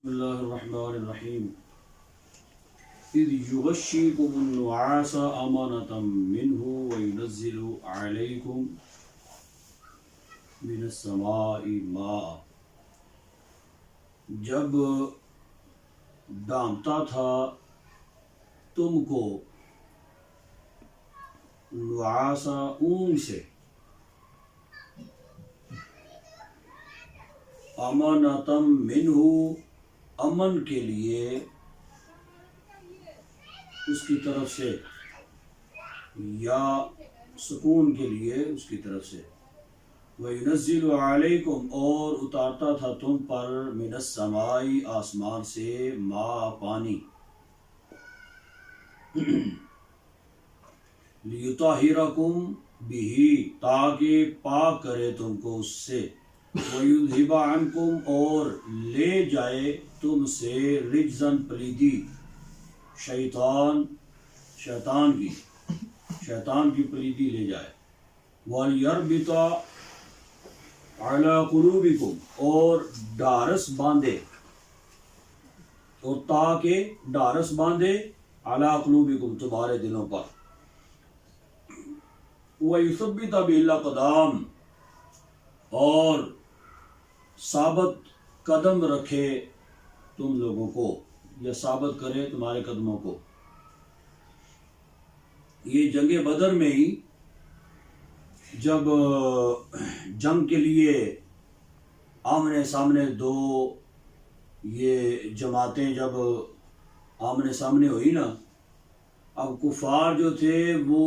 بسم اللہ الرحمن الرحیم اذ یغشیکم النعاس امانة منہ وینزل علیکم من السماء ماء، جب ڈانپتا تھا تم کو نعاسا اونگ سے، امانتم منہ امن کے لیے اس کی طرف سے، یا سکون کے لیے اس کی طرف سے، وَيُنَزِّلُ عَلَيْكُمْ اور اتارتا تھا تم پر من السماء آسمان سے ماء پانی، لِيُطَهِّرَكُمْ بِهِ تاکہ پاک کرے تم کو اس سے، وَيُذْهِبَ عَنْكُمْ اور لے جائے تم سے رجزاً پلیدی، شیطان کی پلیدی لے جائے، وَلْيَرْبِطَ عَلَى قُلُوبِكُمْ اور ڈارس باندھے، اور تاکہ ڈارس باندھے عَلَى قُلُوبِكُمْ تمہارے دلوں پر، وَيُثَبِّتَ بِهِ الْأَقْدَامَ اور ثابت قدم رکھے تم لوگوں کو، یا ثابت کرے تمہارے قدموں کو۔ یہ جنگ بدر میں ہی جب جنگ کے لیے آمنے سامنے دو یہ جماعتیں جب آمنے سامنے ہوئی نا، اب کفار جو تھے وہ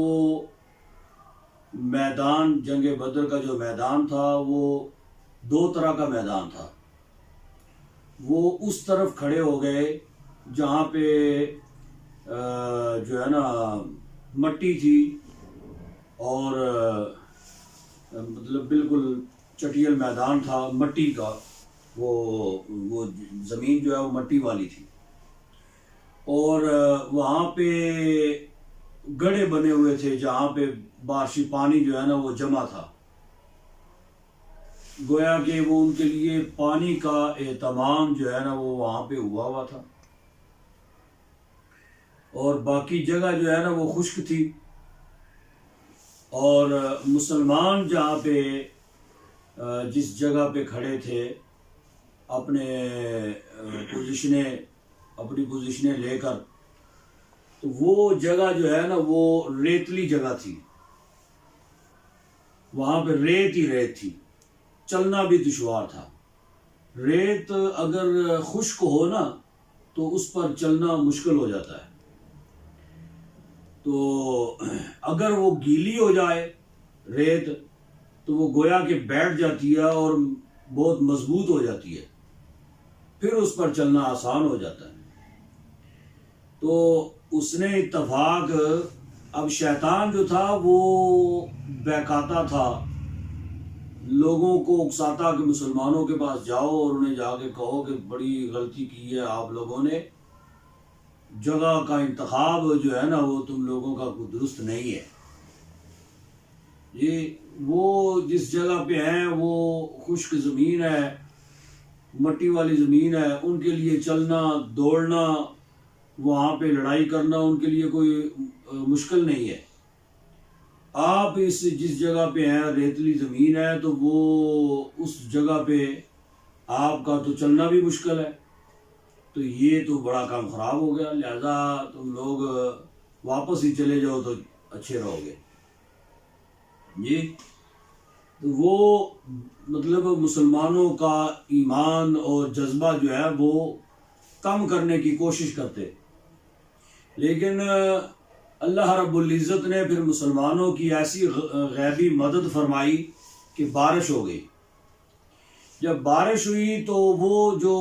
میدان جنگ بدر کا جو میدان تھا وہ دو طرح کا میدان تھا۔ وہ اس طرف کھڑے ہو گئے جہاں پہ جو ہے نا مٹی تھی، اور مطلب بالکل چٹیل میدان تھا مٹی کا، وہ زمین جو ہے وہ مٹی والی تھی، اور وہاں پہ گڑھے بنے ہوئے تھے جہاں پہ بارشی پانی جو ہے نا وہ جمع تھا، گویا کہ وہ ان کے لیے پانی کا اہتمام جو ہے نا وہ وہاں پہ ہوا تھا، اور باقی جگہ جو ہے نا وہ خشک تھی، اور مسلمان جہاں پہ جس جگہ پہ کھڑے تھے اپنی پوزیشنیں لے کر، تو وہ جگہ جو ہے نا وہ ریتلی جگہ تھی، وہاں پہ ریت ہی ریت تھی، چلنا بھی دشوار تھا۔ ریت اگر خشک ہو نا تو اس پر چلنا مشکل ہو جاتا ہے، تو اگر وہ گیلی ہو جائے ریت تو وہ گویا کہ بیٹھ جاتی ہے اور بہت مضبوط ہو جاتی ہے، پھر اس پر چلنا آسان ہو جاتا ہے۔ تو اس نے اتفاق، اب شیطان جو تھا وہ بہکاتا تھا، لوگوں کو اکساتا کہ مسلمانوں کے پاس جاؤ اور انہیں جا کے کہو کہ بڑی غلطی کی ہے آپ لوگوں نے، جگہ کا انتخاب جو ہے نا وہ تم لوگوں کا کوئی درست نہیں ہے، یہ وہ جس جگہ پہ ہیں وہ خشک زمین ہے، مٹی والی زمین ہے، ان کے لیے چلنا دوڑنا وہاں پہ لڑائی کرنا ان کے لیے کوئی مشکل نہیں ہے۔ آپ جس جگہ پہ ہیں ریتلی زمین ہے، تو وہ اس جگہ پہ آپ کا تو چلنا بھی مشکل ہے، تو یہ تو بڑا کام خراب ہو گیا، لہذا تم لوگ واپس ہی چلے جاؤ تو اچھے رہو گے۔ جی، تو وہ مطلب مسلمانوں کا ایمان اور جذبہ جو ہے وہ کم کرنے کی کوشش کرتے، لیکن اللہ رب العزت نے پھر مسلمانوں کی ایسی غیبی مدد فرمائی کہ بارش ہو گئی۔ جب بارش ہوئی تو وہ جو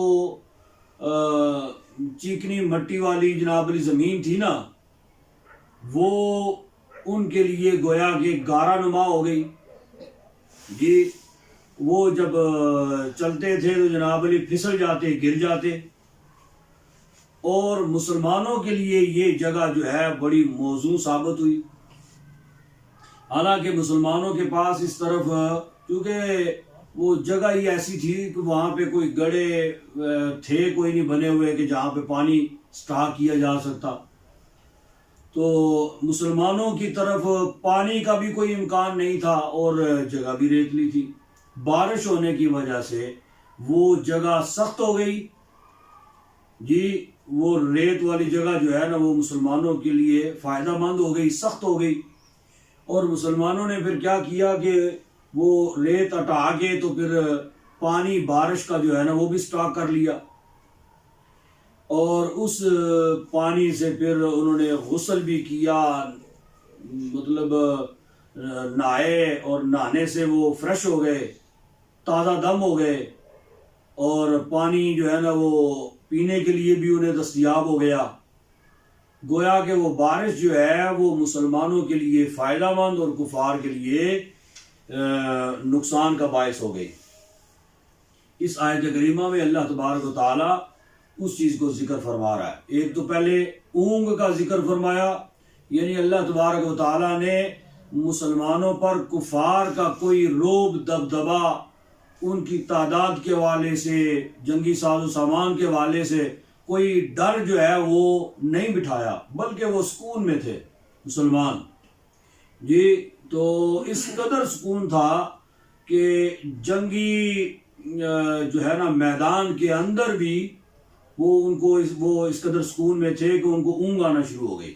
چیکنی مٹی والی جناب علی زمین تھی نا، وہ ان کے لیے گویا کہ گارا نما ہو گئی۔ جی، وہ جب چلتے تھے تو جناب علی پھسل جاتے، گر جاتے، اور مسلمانوں کے لیے یہ جگہ جو ہے بڑی موزوں ثابت ہوئی۔ حالانکہ مسلمانوں کے پاس اس طرف، کیونکہ وہ جگہ ہی ایسی تھی کہ وہاں پہ کوئی گڑھے تھے کوئی نہیں بنے ہوئے کہ جہاں پہ پانی سٹاک کیا جا سکتا. تو مسلمانوں کی طرف پانی کا بھی کوئی امکان نہیں تھا اور جگہ بھی ریتلی تھی. بارش ہونے کی وجہ سے وہ جگہ سخت ہو گئی جی. وہ ریت والی جگہ جو ہے نا وہ مسلمانوں کے لیے فائدہ مند ہو گئی، سخت ہو گئی. اور مسلمانوں نے پھر کیا کیا کہ وہ ریت ہٹا کے تو پھر پانی بارش کا جو ہے نا وہ بھی سٹاک کر لیا، اور اس پانی سے پھر انہوں نے غسل بھی کیا، مطلب نہائے، اور نہانے سے وہ فریش ہو گئے، تازہ دم ہو گئے، اور پانی جو ہے نا وہ پینے کے لیے بھی انہیں دستیاب ہو گیا. گویا کہ وہ بارش جو ہے وہ مسلمانوں کے لیے فائدہ مند اور کفار کے لیے نقصان کا باعث ہو گئی. اس آیت کریمہ میں اللہ تبارک و تعالیٰ اس چیز کو ذکر فرما رہا ہے. ایک تو پہلے اونگ کا ذکر فرمایا، یعنی اللہ تبارک و تعالیٰ نے مسلمانوں پر کفار کا کوئی روب دبدبا، ان کی تعداد کے حوالے سے، جنگی ساز و سامان کے حوالے سے کوئی ڈر جو ہے وہ نہیں بٹھایا، بلکہ وہ سکون میں تھے مسلمان جی. تو اس قدر سکون تھا کہ جنگی جو ہے نا میدان کے اندر بھی وہ اس قدر سکون میں تھے کہ ان کو اونگ آنا شروع ہو گئی.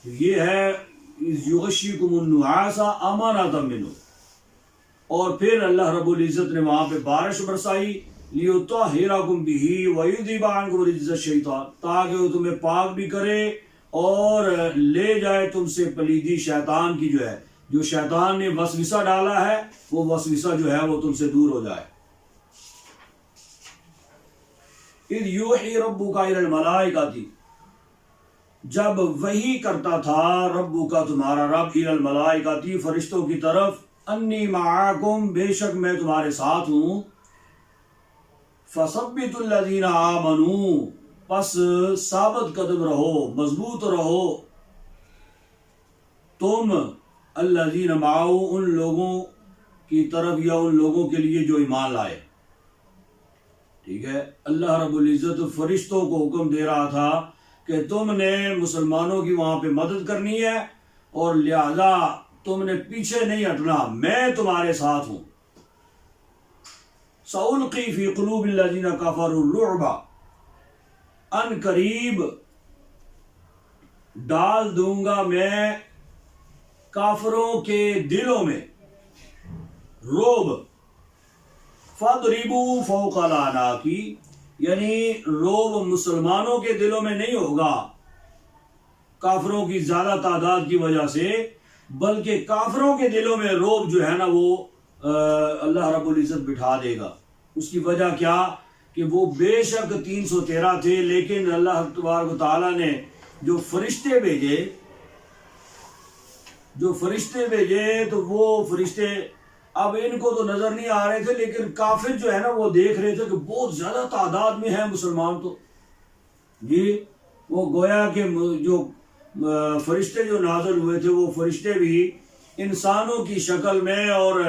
یہ ہے یغشیکم النعاس امانۃ منہ. اور پھر اللہ رب العزت نے وہاں پہ بارش برسائی، لیطہرکم بہ ویذھب عنکم رجز الشیطان، تاکہ وہ تمہیں پاک بھی کرے اور لے جائے تم سے پلیدی شیطان کی، جو ہے جو شیطان نے وسوسہ ڈالا ہے وہ وسوسہ جو ہے وہ تم سے دور ہو جائے. اذ یوحی ربک الی الملائکۃ، جب وحی کرتا تھا ربک تمہارا رب الی الملائکۃ فرشتوں کی طرف، انی معاکم بے شک میں تمہارے ساتھ ہوں، فثبتوا الذین آمنوا پس ثابت قدم رہو، مضبوط رہو تم، الذین معه ان لوگوں کی طرف یا ان لوگوں کے لیے جو ایمان لائے. ٹھیک ہے، اللہ رب العزت فرشتوں کو حکم دے رہا تھا کہ تم نے مسلمانوں کی وہاں پہ مدد کرنی ہے، اور لہذا تم نے پیچھے نہیں ہٹنا، میں تمہارے ساتھ ہوں. سألقی فی قلوب الذین کفروا الرعب، ان قریب ڈال دوں گا میں کافروں کے دلوں میں رعب. فَاضْرِبُوا فَوْقَ الْأَعْنَاقِ، یعنی رعب مسلمانوں کے دلوں میں نہیں ہوگا کافروں کی زیادہ تعداد کی وجہ سے، بلکہ کافروں کے دلوں میں رعب جو ہے نا وہ اللہ رب العزت بٹھا دے گا. اس کی وجہ کیا کہ وہ بے شک 313 تھے، لیکن اللہ تبارک و تعالیٰ نے جو فرشتے بھیجے تو وہ فرشتے اب ان کو تو نظر نہیں آ رہے تھے، لیکن کافر جو ہے نا وہ دیکھ رہے تھے کہ بہت زیادہ تعداد میں ہیں مسلمان. تو جی وہ گویا کہ جو فرشتے جو نازل ہوئے تھے وہ فرشتے بھی انسانوں کی شکل میں، اور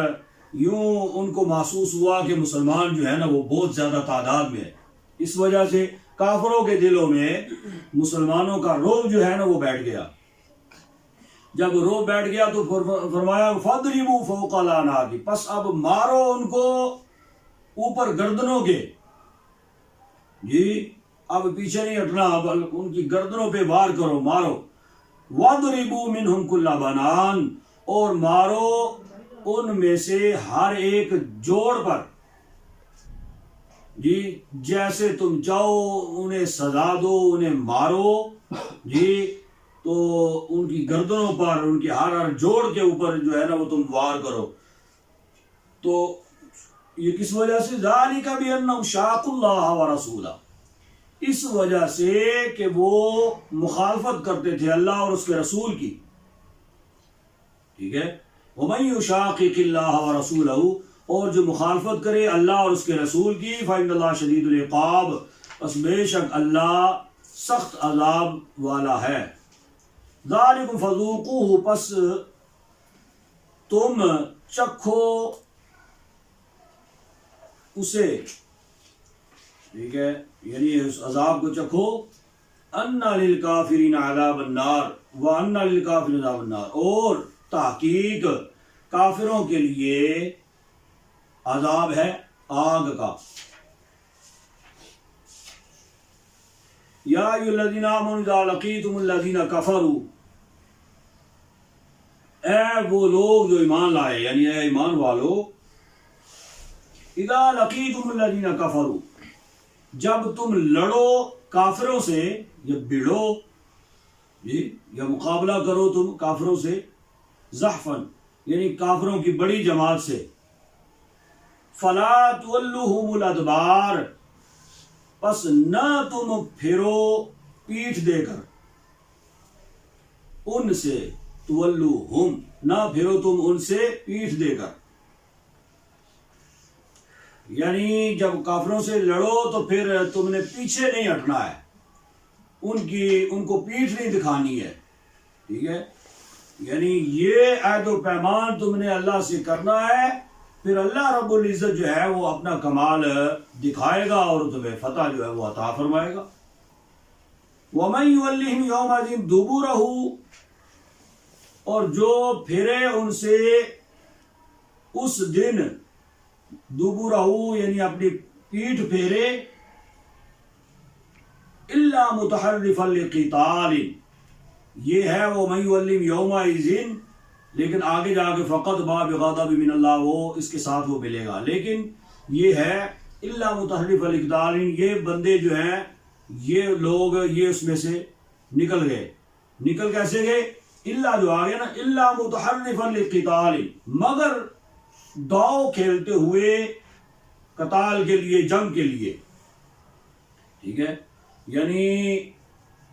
یوں ان کو محسوس ہوا کہ مسلمان جو ہے نا وہ بہت زیادہ تعداد میں ہے. اس وجہ سے کافروں کے دلوں میں مسلمانوں کا رعب جو ہے نا وہ بیٹھ گیا. جب رعب بیٹھ گیا تو فرمایا فَاضْرِبُوا فَوْقَ الْأَعْنَاقِ، پس اب مارو ان کو اوپر گردنوں کے. جی اب پیچھے نہیں ہٹنا، اب ان کی گردنوں پہ وار کرو، مارو. وَاضْرِبُوا مِنْهُمْ كُلَّ بَنَانٍ، اور مارو ان میں سے ہر ایک جوڑ پر. جی جیسے تم چاہو انہیں سزا دو، انہیں مارو جی، تو ان کی گردنوں پر، ان کی ہر جوڑ کے اوپر جو ہے نا وہ تم وار کرو. تو یہ کس وجہ سے؟ ذَلِكَ بِأَنَّهُمْ شَاقُوا اللَّهَ وَرَسُولَهُ، اس وجہ سے کہ وہ مخالفت کرتے تھے اللہ اور اس کے رسول کی. ٹھیک ہے، وَمَن يُشَاقِقِ اللَّهَ وَرَسُولَهُ، اور جو مخالفت کرے اللہ اور اس کے رسول کی، فَإِنَّ اللَّهَ شَدِيدُ الْعِقَابِ، پس بے شک اللہ سخت عذاب والا ہے. ذَلِكُمْ فَذُوقُوهُ، پس تم چکھو اسے، ٹھیک ہے، یعنی اس عذاب کو چکھو، ان للکافرین عذاب النار وان للکافرین عذاب النار، اور تحقیق کافروں کے لیے عذاب ہے آگ کا۔ یا ایھا الذین آمنوا اذا لقیتم الذین کفروا، اے وہ لوگ جو ایمان لائے، یعنی اے ایمان والو، اذا لقیتم الذین کفروا، جب تم لڑو کافروں سے، یا بھیڑو، یا مقابلہ کرو تم کافروں سے، زحفاً یعنی کافروں کی بڑی جماعت سے، فلا تولوہم الادبار، پس نہ تم پھرو پیٹھ دے کر ان سے، تولوہم نہ پھرو تم ان سے پیٹھ دے کر، یعنی جب کافروں سے لڑو تو پھر تم نے پیچھے نہیں ہٹنا ہے، ان کو پیٹھ نہیں دکھانی ہے، ٹھیک ہے، یعنی یہ عہد و پیمان تم نے اللہ سے کرنا ہے، پھر اللہ رب العزت جو ہے وہ اپنا کمال دکھائے گا اور تمہیں فتح جو ہے وہ عطا فرمائے گا۔ وَمَن يُوَلِّهِمْ يَوْمَئِذٍ دُبُرَهُ، اور جو پھرے ان سے اس دن، دبرہ یعنی اپنی پیٹھ پھیرے، الا متحرفا لقتال، یہ ہے وہ من یولم یومئذ، لیکن آگے جا کے فقط با بغضب من اللہ، وہ اس کے ساتھ وہ ملے گا، لیکن یہ ہے الا متحرفا لقتال، یہ بندے جو ہیں، یہ لوگ، یہ اس میں سے نکل گئے۔ نکل کیسے گئے؟ الا جو آ گیا نا، الا متحرفا لقتال، مگر داؤ کھیلتے ہوئے قتال کے لیے، جنگ کے لیے، ٹھیک ہے، یعنی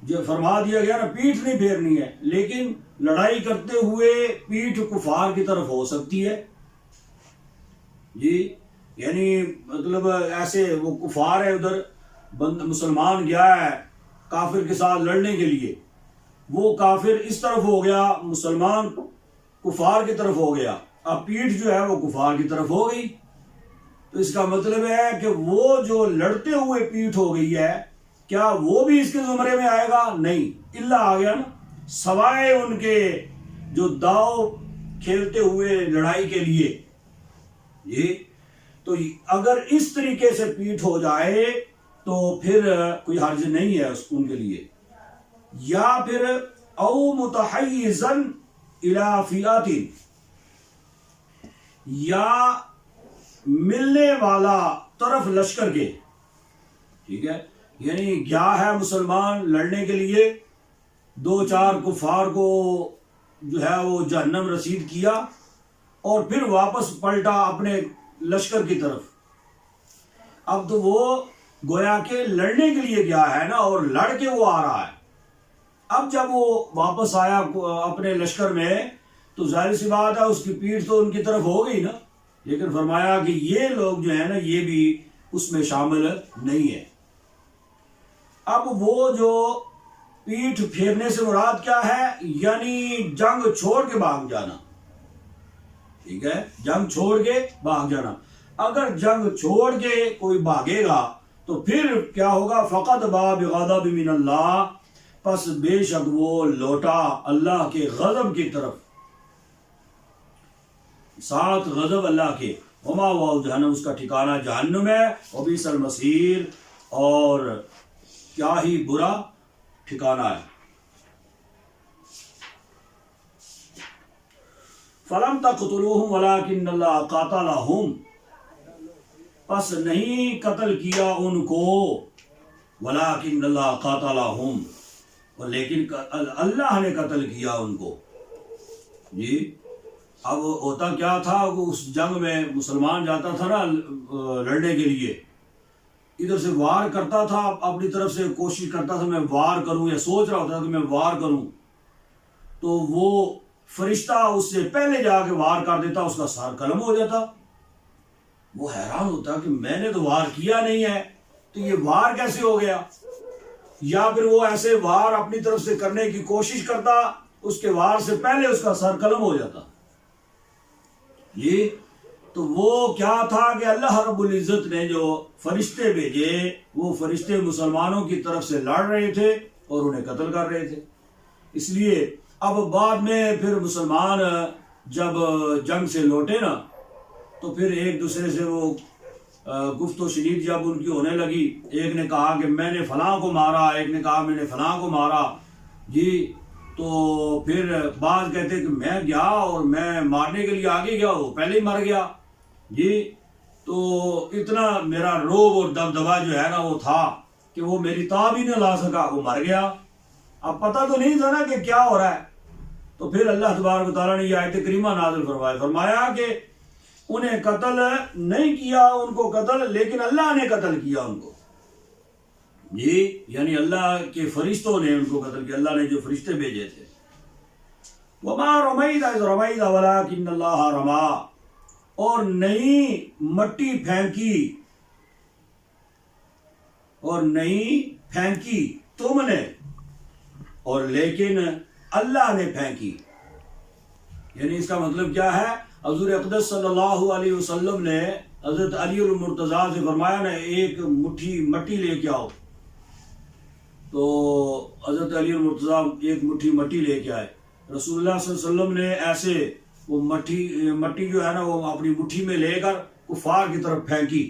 جو فرما دیا گیا نا پیٹھ نہیں پھیرنی ہے، لیکن لڑائی کرتے ہوئے پیٹھ کفار کی طرف ہو سکتی ہے، جی، یعنی مطلب ایسے وہ کفار ہے، ادھر مسلمان گیا ہے کافر کے ساتھ لڑنے کے لیے، وہ کافر اس طرف ہو گیا، مسلمان کفار کی طرف ہو گیا، اب پیٹھ جو ہے وہ کفار کی طرف ہو گئی، تو اس کا مطلب ہے کہ وہ جو لڑتے ہوئے پیٹھ ہو گئی ہے، کیا وہ بھی اس کے زمرے میں آئے گا؟ نہیں، اللہ آ گیا نا، سوائے ان کے جو داؤ کھیلتے ہوئے لڑائی کے لیے، یہ تو اگر اس طریقے سے پیٹھ ہو جائے تو پھر کوئی حرج نہیں ہے ان کے لیے، یا پھر او متحیزا الی فئۃ، یا ملنے والا طرف لشکر کے، ٹھیک ہے، یعنی گیا ہے مسلمان لڑنے کے لیے، دو چار کفار کو جو ہے وہ جہنم رسید کیا، اور پھر واپس پلٹا اپنے لشکر کی طرف، اب تو وہ گویا کہ لڑنے کے لیے گیا ہے نا، اور لڑ کے وہ آ رہا ہے، اب جب وہ واپس آیا اپنے لشکر میں تو ظاہر سی بات ہے اس کی پیٹھ تو ان کی طرف ہو گئی نا، لیکن فرمایا کہ یہ لوگ جو ہے نا یہ بھی اس میں شامل نہیں ہے۔ اب وہ جو پیٹھ پھیرنے سے مراد کیا ہے؟ یعنی جنگ چھوڑ کے بھاگ جانا، ٹھیک ہے، جنگ چھوڑ کے بھاگ جانا، اگر جنگ چھوڑ کے کوئی بھاگے گا تو پھر کیا ہوگا؟ فقط با بغضب من اللہ، پس بے شک وہ لوٹا اللہ کے غضب کی طرف، ساتھ غضب اللہ کے، وما ہوا جہنم، اس کا ٹھکانہ جہنم ہے، وبئس المصیر، اور کیا ہی برا ٹھکانہ ہے۔ فلم تقتلوہم ولکن اللہ قاتلہم، پس نہیں قتل کیا ان کو، ولکن اللہ قاتلہم، لیکن اللہ نے قتل کیا ان کو، جی۔ اب ہوتا کیا تھا، اس جنگ میں مسلمان جاتا تھا نا لڑنے کے لیے، ادھر سے وار کرتا تھا، اپنی طرف سے کوشش کرتا تھا میں وار کروں، یا سوچ رہا ہوتا تھا کہ میں وار کروں، تو وہ فرشتہ اس سے پہلے جا کے وار کر دیتا، اس کا سر قلم ہو جاتا، وہ حیران ہوتا کہ میں نے تو وار کیا نہیں ہے، تو یہ وار کیسے ہو گیا؟ یا پھر وہ ایسے وار اپنی طرف سے کرنے کی کوشش کرتا، اس کے وار سے پہلے اس کا سر قلم ہو جاتا، یہ تو وہ کیا تھا کہ اللہ رب العزت نے جو فرشتے بھیجے وہ فرشتے مسلمانوں کی طرف سے لڑ رہے تھے اور انہیں قتل کر رہے تھے. اس لیے اب بعد میں پھر مسلمان جب جنگ سے لوٹے نا تو پھر ایک دوسرے سے وہ گفت و شنید جب ان کی ہونے لگی. ایک نے کہا کہ میں نے فلاں کو مارا, ایک نے کہا میں نے فلاں کو مارا جی. تو پھر بعض کہتے کہ میں گیا اور میں مارنے کے لیے آگے گیا, وہ پہلے ہی مر گیا جی. تو اتنا میرا روب اور دبدبا جو ہے نا وہ تھا کہ وہ میری تاب ہی نہ لا سکا, وہ مر گیا. اب پتہ تو نہیں تھا نا کہ کیا ہو رہا ہے. تو پھر اللہ تبارک و تعالیٰ نے یہ آیت کریمہ نازل فرمایا کہ انہیں قتل نہیں کیا, ان کو قتل, لیکن اللہ نے قتل کیا ان کو جی. یعنی اللہ کے فرشتوں نے ان کو قتل کیا, اللہ نے جو فرشتے بھیجے تھے. وما رمیت اذ رمیت ولکن اللہ رما, اور نہیں مٹی پھینکی تم نے, اور لیکن اللہ نے پھینکی. یعنی اس کا مطلب کیا ہے؟ حضور اقدس صلی اللہ علیہ وسلم نے حضرت علی المرتضیٰ سے فرمایا نا ایک مٹھی مٹی لے کے آؤ. تو حضرت علی المرتضیٰ ایک مٹھی مٹی لے کے آئے. رسول اللہ صلی اللہ علیہ وسلم نے ایسے وہ مٹی جو ہے نا وہ اپنی مٹھی میں لے کر کفار کی طرف پھینکی.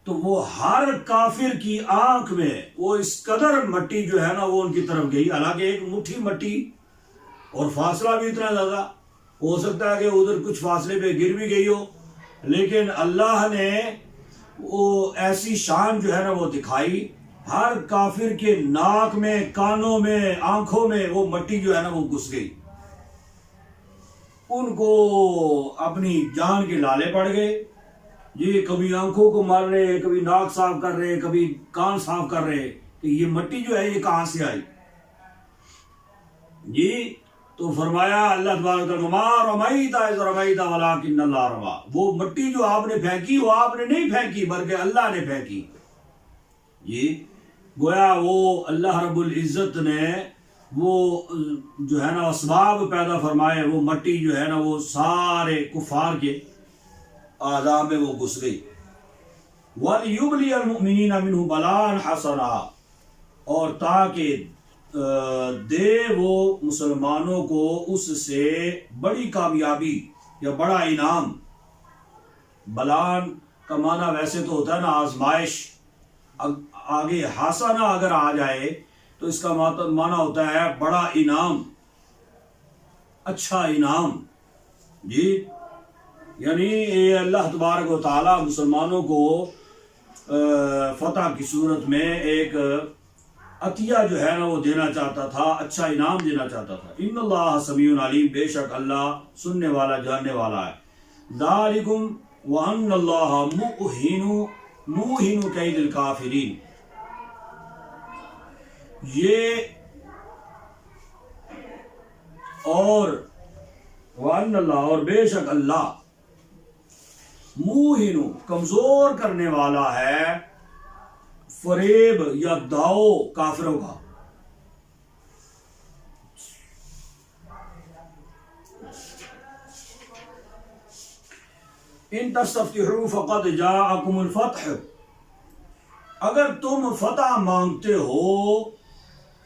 تو وہ ہر کافر کی آنکھ میں وہ اس قدر مٹی جو ہے نا وہ ان کی طرف گئی. حالانکہ ایک مٹھی مٹی اور فاصلہ بھی اتنا زیادہ, ہو سکتا ہے کہ ادھر کچھ فاصلے پہ گر بھی گئی ہو, لیکن اللہ نے وہ ایسی شان جو ہے نا وہ دکھائی. ہر کافر کے ناک میں, کانوں میں, آنکھوں میں وہ مٹی جو ہے نا وہ گھس گئی. ان کو اپنی جان کے لالے پڑ گئے جی. کبھی آنکھوں کو مار رہے, کبھی ناک صاف کر رہے, کبھی کان صاف کر رہے کہ یہ مٹی جو ہے یہ کہاں سے آئی جی. تو فرمایا اللہ تبارک و تعالیٰ ما رمیت اذ رمیت ولکن اللہ رما, وہ مٹی جو آپ نے پھینکی وہ آپ نے نہیں پھینکی بلکہ اللہ نے پھینکی جی. گویا وہ اللہ رب العزت نے وہ جو ہے نا اسباب پیدا فرمائے, وہ مٹی جو ہے نا وہ سارے کفار کے اعضاء میں وہ گھس گئی. وَلِيُبْلِيَ الْمُؤْمِنِينَ مِنْهُ بَلَاءً حَسَنًا, اور تاکہ دے وہ مسلمانوں کو اس سے بڑی کامیابی یا بڑا انعام. بلان کا معنی ویسے تو ہوتا ہے نا آزمائش, آگے حسنہ اگر آ جائے تو اس کا معنی ہوتا ہے بڑا انعام, اچھا انعام جی. یعنی اللہ تبارک و تعالی مسلمانوں کو فتح کی صورت میں ایک عطیہ جو ہے نا وہ دینا چاہتا تھا, اچھا انعام دینا چاہتا تھا. ان اللہ سمیع علیم, بے شک اللہ سننے والا جاننے والا ہے. ذالکم وان اللہ موہن کید الکافرین, یہ اور وان اللہ, اور بے شک اللہ موہن کمزور کرنے والا ہے فریب یا داؤ کافروں کا. ان تستفتحوا فقد جاءکم الفتح, اگر تم فتح مانگتے ہو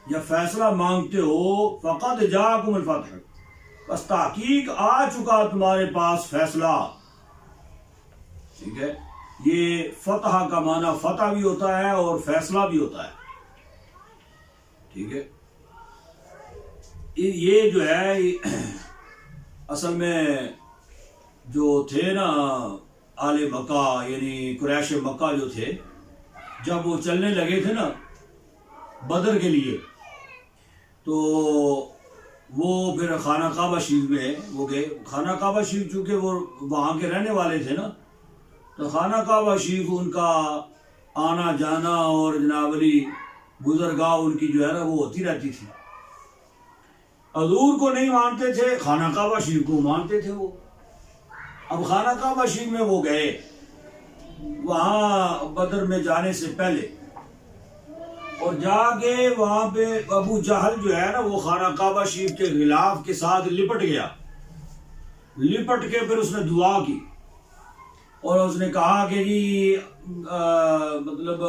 یا فیصلہ مانگتے ہو, فقد جاءکم الفتح, بس تحقیق آ چکا تمہارے پاس فیصلہ. ٹھیک ہے, یہ فتح کا معنی فتح بھی ہوتا ہے اور فیصلہ بھی ہوتا ہے. ٹھیک ہے, یہ جو ہے اصل میں جو تھے نا آل مکہ یعنی قریش مکہ جو تھے, جب وہ چلنے لگے تھے نا بدر کے لیے, تو وہ پھر خانہ کعبہ شریف میں وہ گئے. خانہ کعبہ شریف چونکہ وہ وہاں کے رہنے والے تھے نا, تو خانہ کعبہ شریف ان کا آنا جانا اور جناب علی گزرگاہ ان کی جو ہے نا وہ ہوتی رہتی تھی. حضور کو نہیں مانتے تھے, خانہ کعبہ شریف کو مانتے تھے وہ. اب خانہ کعبہ شریف میں وہ گئے, وہاں بدر میں جانے سے پہلے, اور جا کے وہاں پہ ابو جہل جو ہے نا وہ خانہ کعبہ شریف کے غلاف کے ساتھ لپٹ گیا. لپٹ کے پھر اس نے دعا کی اور اس نے کہا کہ جی مطلب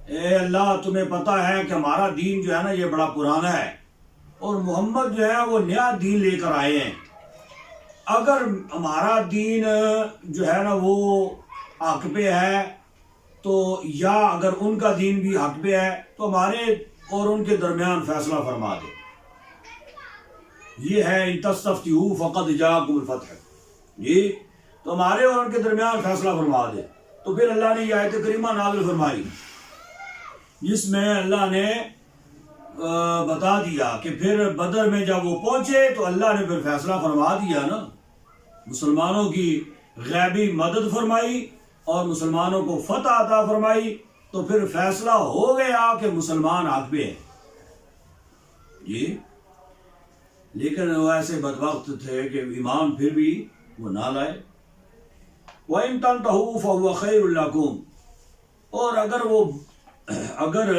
اے اللہ تمہیں پتہ ہے کہ ہمارا دین جو ہے نا یہ بڑا پرانا ہے اور محمد جو ہے وہ نیا دین لے کر آئے ہیں، اگر ہمارا دین جو ہے نا وہ حق پہ ہے تو یا اگر ان کا دین بھی حق پہ ہے تو ہمارے اور ان کے درمیان فیصلہ فرما دے۔ یہ ہے ان تستفتحوا فقد جاءکم الفتح، جی تو ہمارے اور ان کے درمیان فیصلہ فرما دے۔ تو پھر اللہ نے یہ آیت کریمہ نازل فرمائی جس میں اللہ نے بتا دیا کہ پھر بدر میں جب وہ پہنچے تو اللہ نے پھر فیصلہ فرما دیا نا، مسلمانوں کی غیبی مدد فرمائی اور مسلمانوں کو فتح عطا فرمائی، تو پھر فیصلہ ہو گیا کہ مسلمان حق پہ ہیں، جی۔ لیکن وہ ایسے بدبخت تھے کہ ایمان پھر بھی وہ نہ لائے۔ وَإِن تَنْتَهُوا فَهُوَ خَيْرٌ لَكُمْ، اور اگر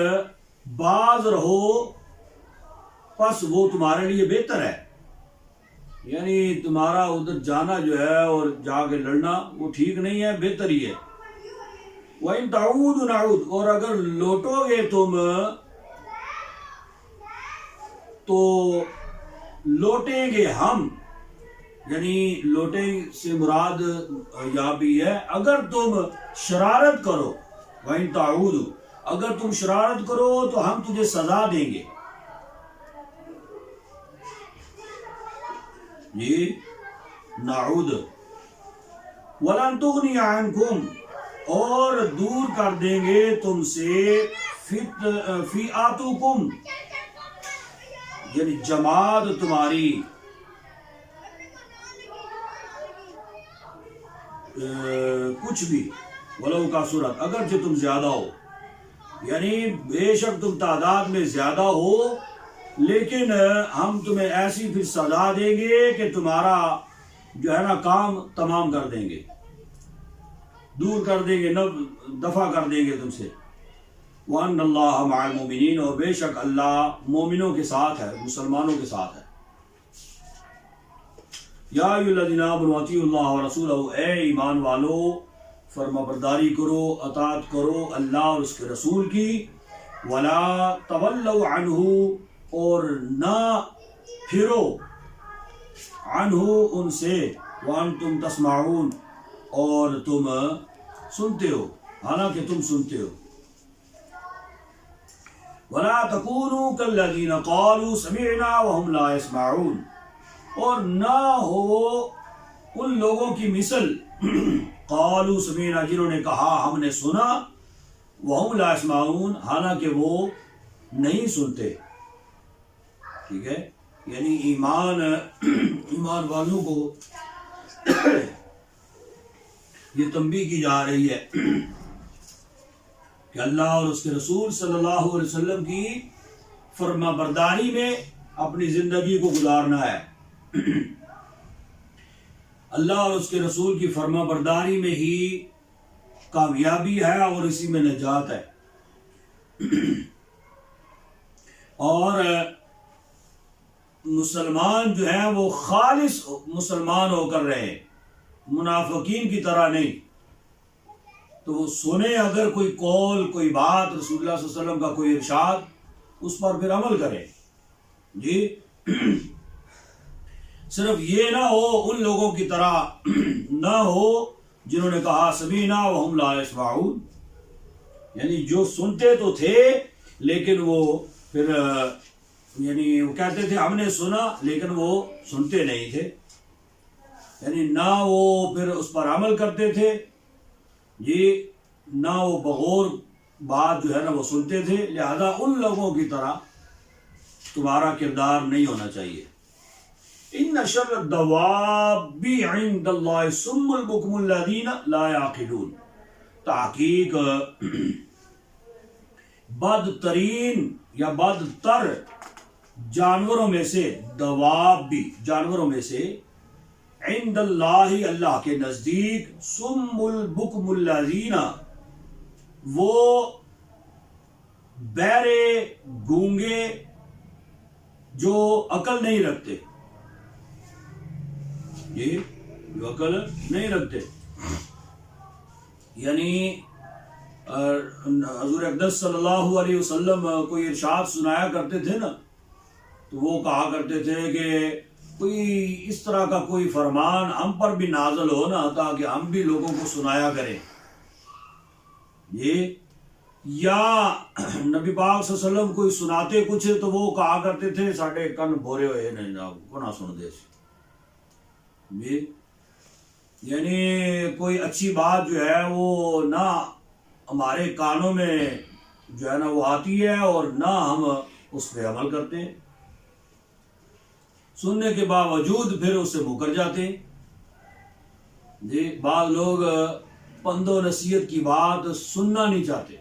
باز رہو پس وہ تمہارے لیے بہتر ہے، یعنی تمہارا ادھر جانا جو ہے اور جا کے لڑنا وہ ٹھیک نہیں ہے، بہتر ہی ہے۔ وَإِن تَعُودُوا نَعُودْ، اور اگر لوٹو گے تم تو لوٹیں گے ہم، یعنی لوٹیں سے مراد یہاں بھی ہے اگر تم شرارت کرو، وَإِن تَعُودُوا، اگر تم شرارت کرو تو ہم تجھے سزا دیں گے، جی نعود۔ وَلَن تُغْنِيَ عَنْكُمْ، اور دور کر دیں گے تم سے فِئَاتُکُمْ، یعنی جماعت تمہاری، کچھ بھی، ولو کا صورت، اگرچہ تم زیادہ ہو، یعنی بے شک تم تعداد میں زیادہ ہو لیکن ہم تمہیں ایسی پھر سزا دیں گے کہ تمہارا جو ہے نا کام تمام کر دیں گے، دور کر دیں گے، دفع کر دیں گے تم سے۔ وَأَنَّ اللَّهَ مَعَ الْمُؤْمِنِينَ، اور بے شک اللہ مومنوں کے ساتھ ہے، مسلمانوں کے ساتھ ہے۔ یا ایھا الذین آمنوا اطیعوا اللہ ورسولہ، اے ایمان والو فرما برداری کرو، اطاعت کرو اللہ اور اس کے رسول کی، ولا تولوا عنہ، اور نہ پھرو عنہ ان سے، وانتم تسمعون، اور تم سنتے ہو، حالانکہ تم سنتے ہو۔ ولا تکونوا کالذین قالوا سمعنا وهم لا يسمعون، اور نہ ہو ان لوگوں کی مثل قالوا سمعنا، جنہوں نے کہا ہم نے سنا، وهم لا يسمعون، حالانکہ وہ نہیں سنتے، ٹھیک ہے۔ یعنی ایمان والوں کو یہ تنبیہ کی جا رہی ہے کہ اللہ اور اس کے رسول صلی اللہ علیہ وسلم کی فرما برداری میں اپنی زندگی کو گزارنا ہے، اللہ اور اس کے رسول کی فرما برداری میں ہی کامیابی ہے اور اسی میں نجات ہے۔ اور مسلمان جو ہیں وہ خالص مسلمان ہو کر رہے، منافقین کی طرح نہیں۔ تو وہ سنیں اگر کوئی قول، کوئی بات رسول اللہ صلی اللہ علیہ وسلم کا کوئی ارشاد، اس پر پھر عمل کریں، جی۔ صرف یہ نہ ہو ان لوگوں کی طرح نہ ہو جنہوں نے کہا سمینا وہم لا یسمعون، یعنی جو سنتے تو تھے لیکن وہ پھر یعنی وہ کہتے تھے ہم نے سنا لیکن وہ سنتے نہیں تھے، یعنی نہ وہ پھر اس پر عمل کرتے تھے، جی، نہ وہ بغور بات جو ہے نا وہ سنتے تھے، لہذا ان لوگوں کی طرح تمہارا کردار نہیں ہونا چاہیے۔ ان شر الدواب عند اللہ الصم البکم الذین لا یعقلون، تحقیق بدترین یا بدتر جانوروں میں سے، دواب بھی جانوروں میں سے، عند اللہ اللہ کے نزدیک، صم البکم الذین وہ بہرے گونگے جو عقل نہیں رکھتے، جی جو عقل نہیں رکھتے. یعنی حضور اقدس صلی اللہ علیہ وسلم کوئی ارشاد سنایا کرتے تھے نا، تو وہ کہا کرتے تھے کہ کوئی اس طرح کا کوئی فرمان ہم پر بھی نازل ہو نا، تاکہ ہم بھی لوگوں کو سنایا کریں. یہ یا نبی پاک صلی اللہ علیہ وسلم کوئی سناتے کچھ تو وہ کہا کرتے تھے ساڈے کن بھورے ہوئے نہیں جناب کو نہ سن دے. جی یعنی کوئی اچھی بات جو ہے وہ نہ ہمارے کانوں میں جو ہے نا وہ آتی ہے اور نہ ہم اس پہ عمل کرتے ہیں. سننے کے باوجود پھر اس سے مکر جاتے. جی بعض لوگ پند و نصیحت کی بات سننا نہیں چاہتے.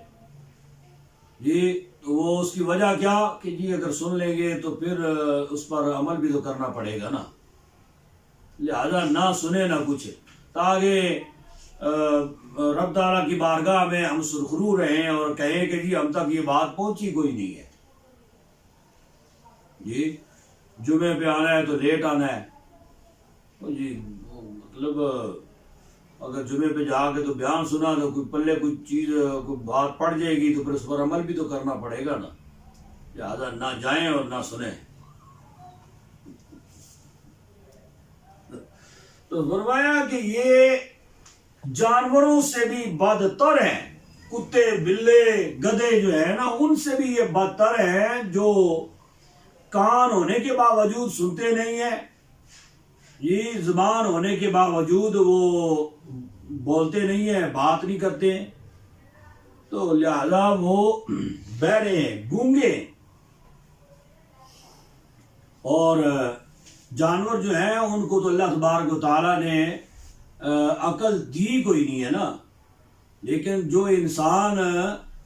جی تو وہ اس کی وجہ کیا کہ جی اگر سن لیں گے تو پھر اس پر عمل بھی تو کرنا پڑے گا نا، لہذا نہ سنے نہ کچھ، تاکہ رب تعالیٰ کی بارگاہ میں ہم سرخرو رہیں اور کہیں کہ جی ہم تک یہ بات پہنچی کوئی نہیں ہے. جی جمعے پہ آنا ہے تو لیٹ آنا ہے. جی مطلب اگر جمعے پہ جا کے تو بیان سنا تو کوئی پلے کوئی چیز کوئی بات پڑ جائے گی تو پھر اس پر عمل بھی تو کرنا پڑے گا نا، لہٰذا نہ جائیں اور نہ سنیں. تو فرمایا کہ یہ جانوروں سے بھی بدتر ہیں. کتے بلے گدھے جو ہے نا ان سے بھی یہ بدتر ہیں، جو کان ہونے کے باوجود سنتے نہیں ہیں، یہ زبان ہونے کے باوجود وہ بولتے نہیں ہیں، بات نہیں کرتے ہیں، تو لہذا وہ بہرے ہیں، گونگے. اور جانور جو ہیں ان کو تو اللہ تبارک و تعالیٰ نے عقل دی کوئی نہیں ہے نا، لیکن جو انسان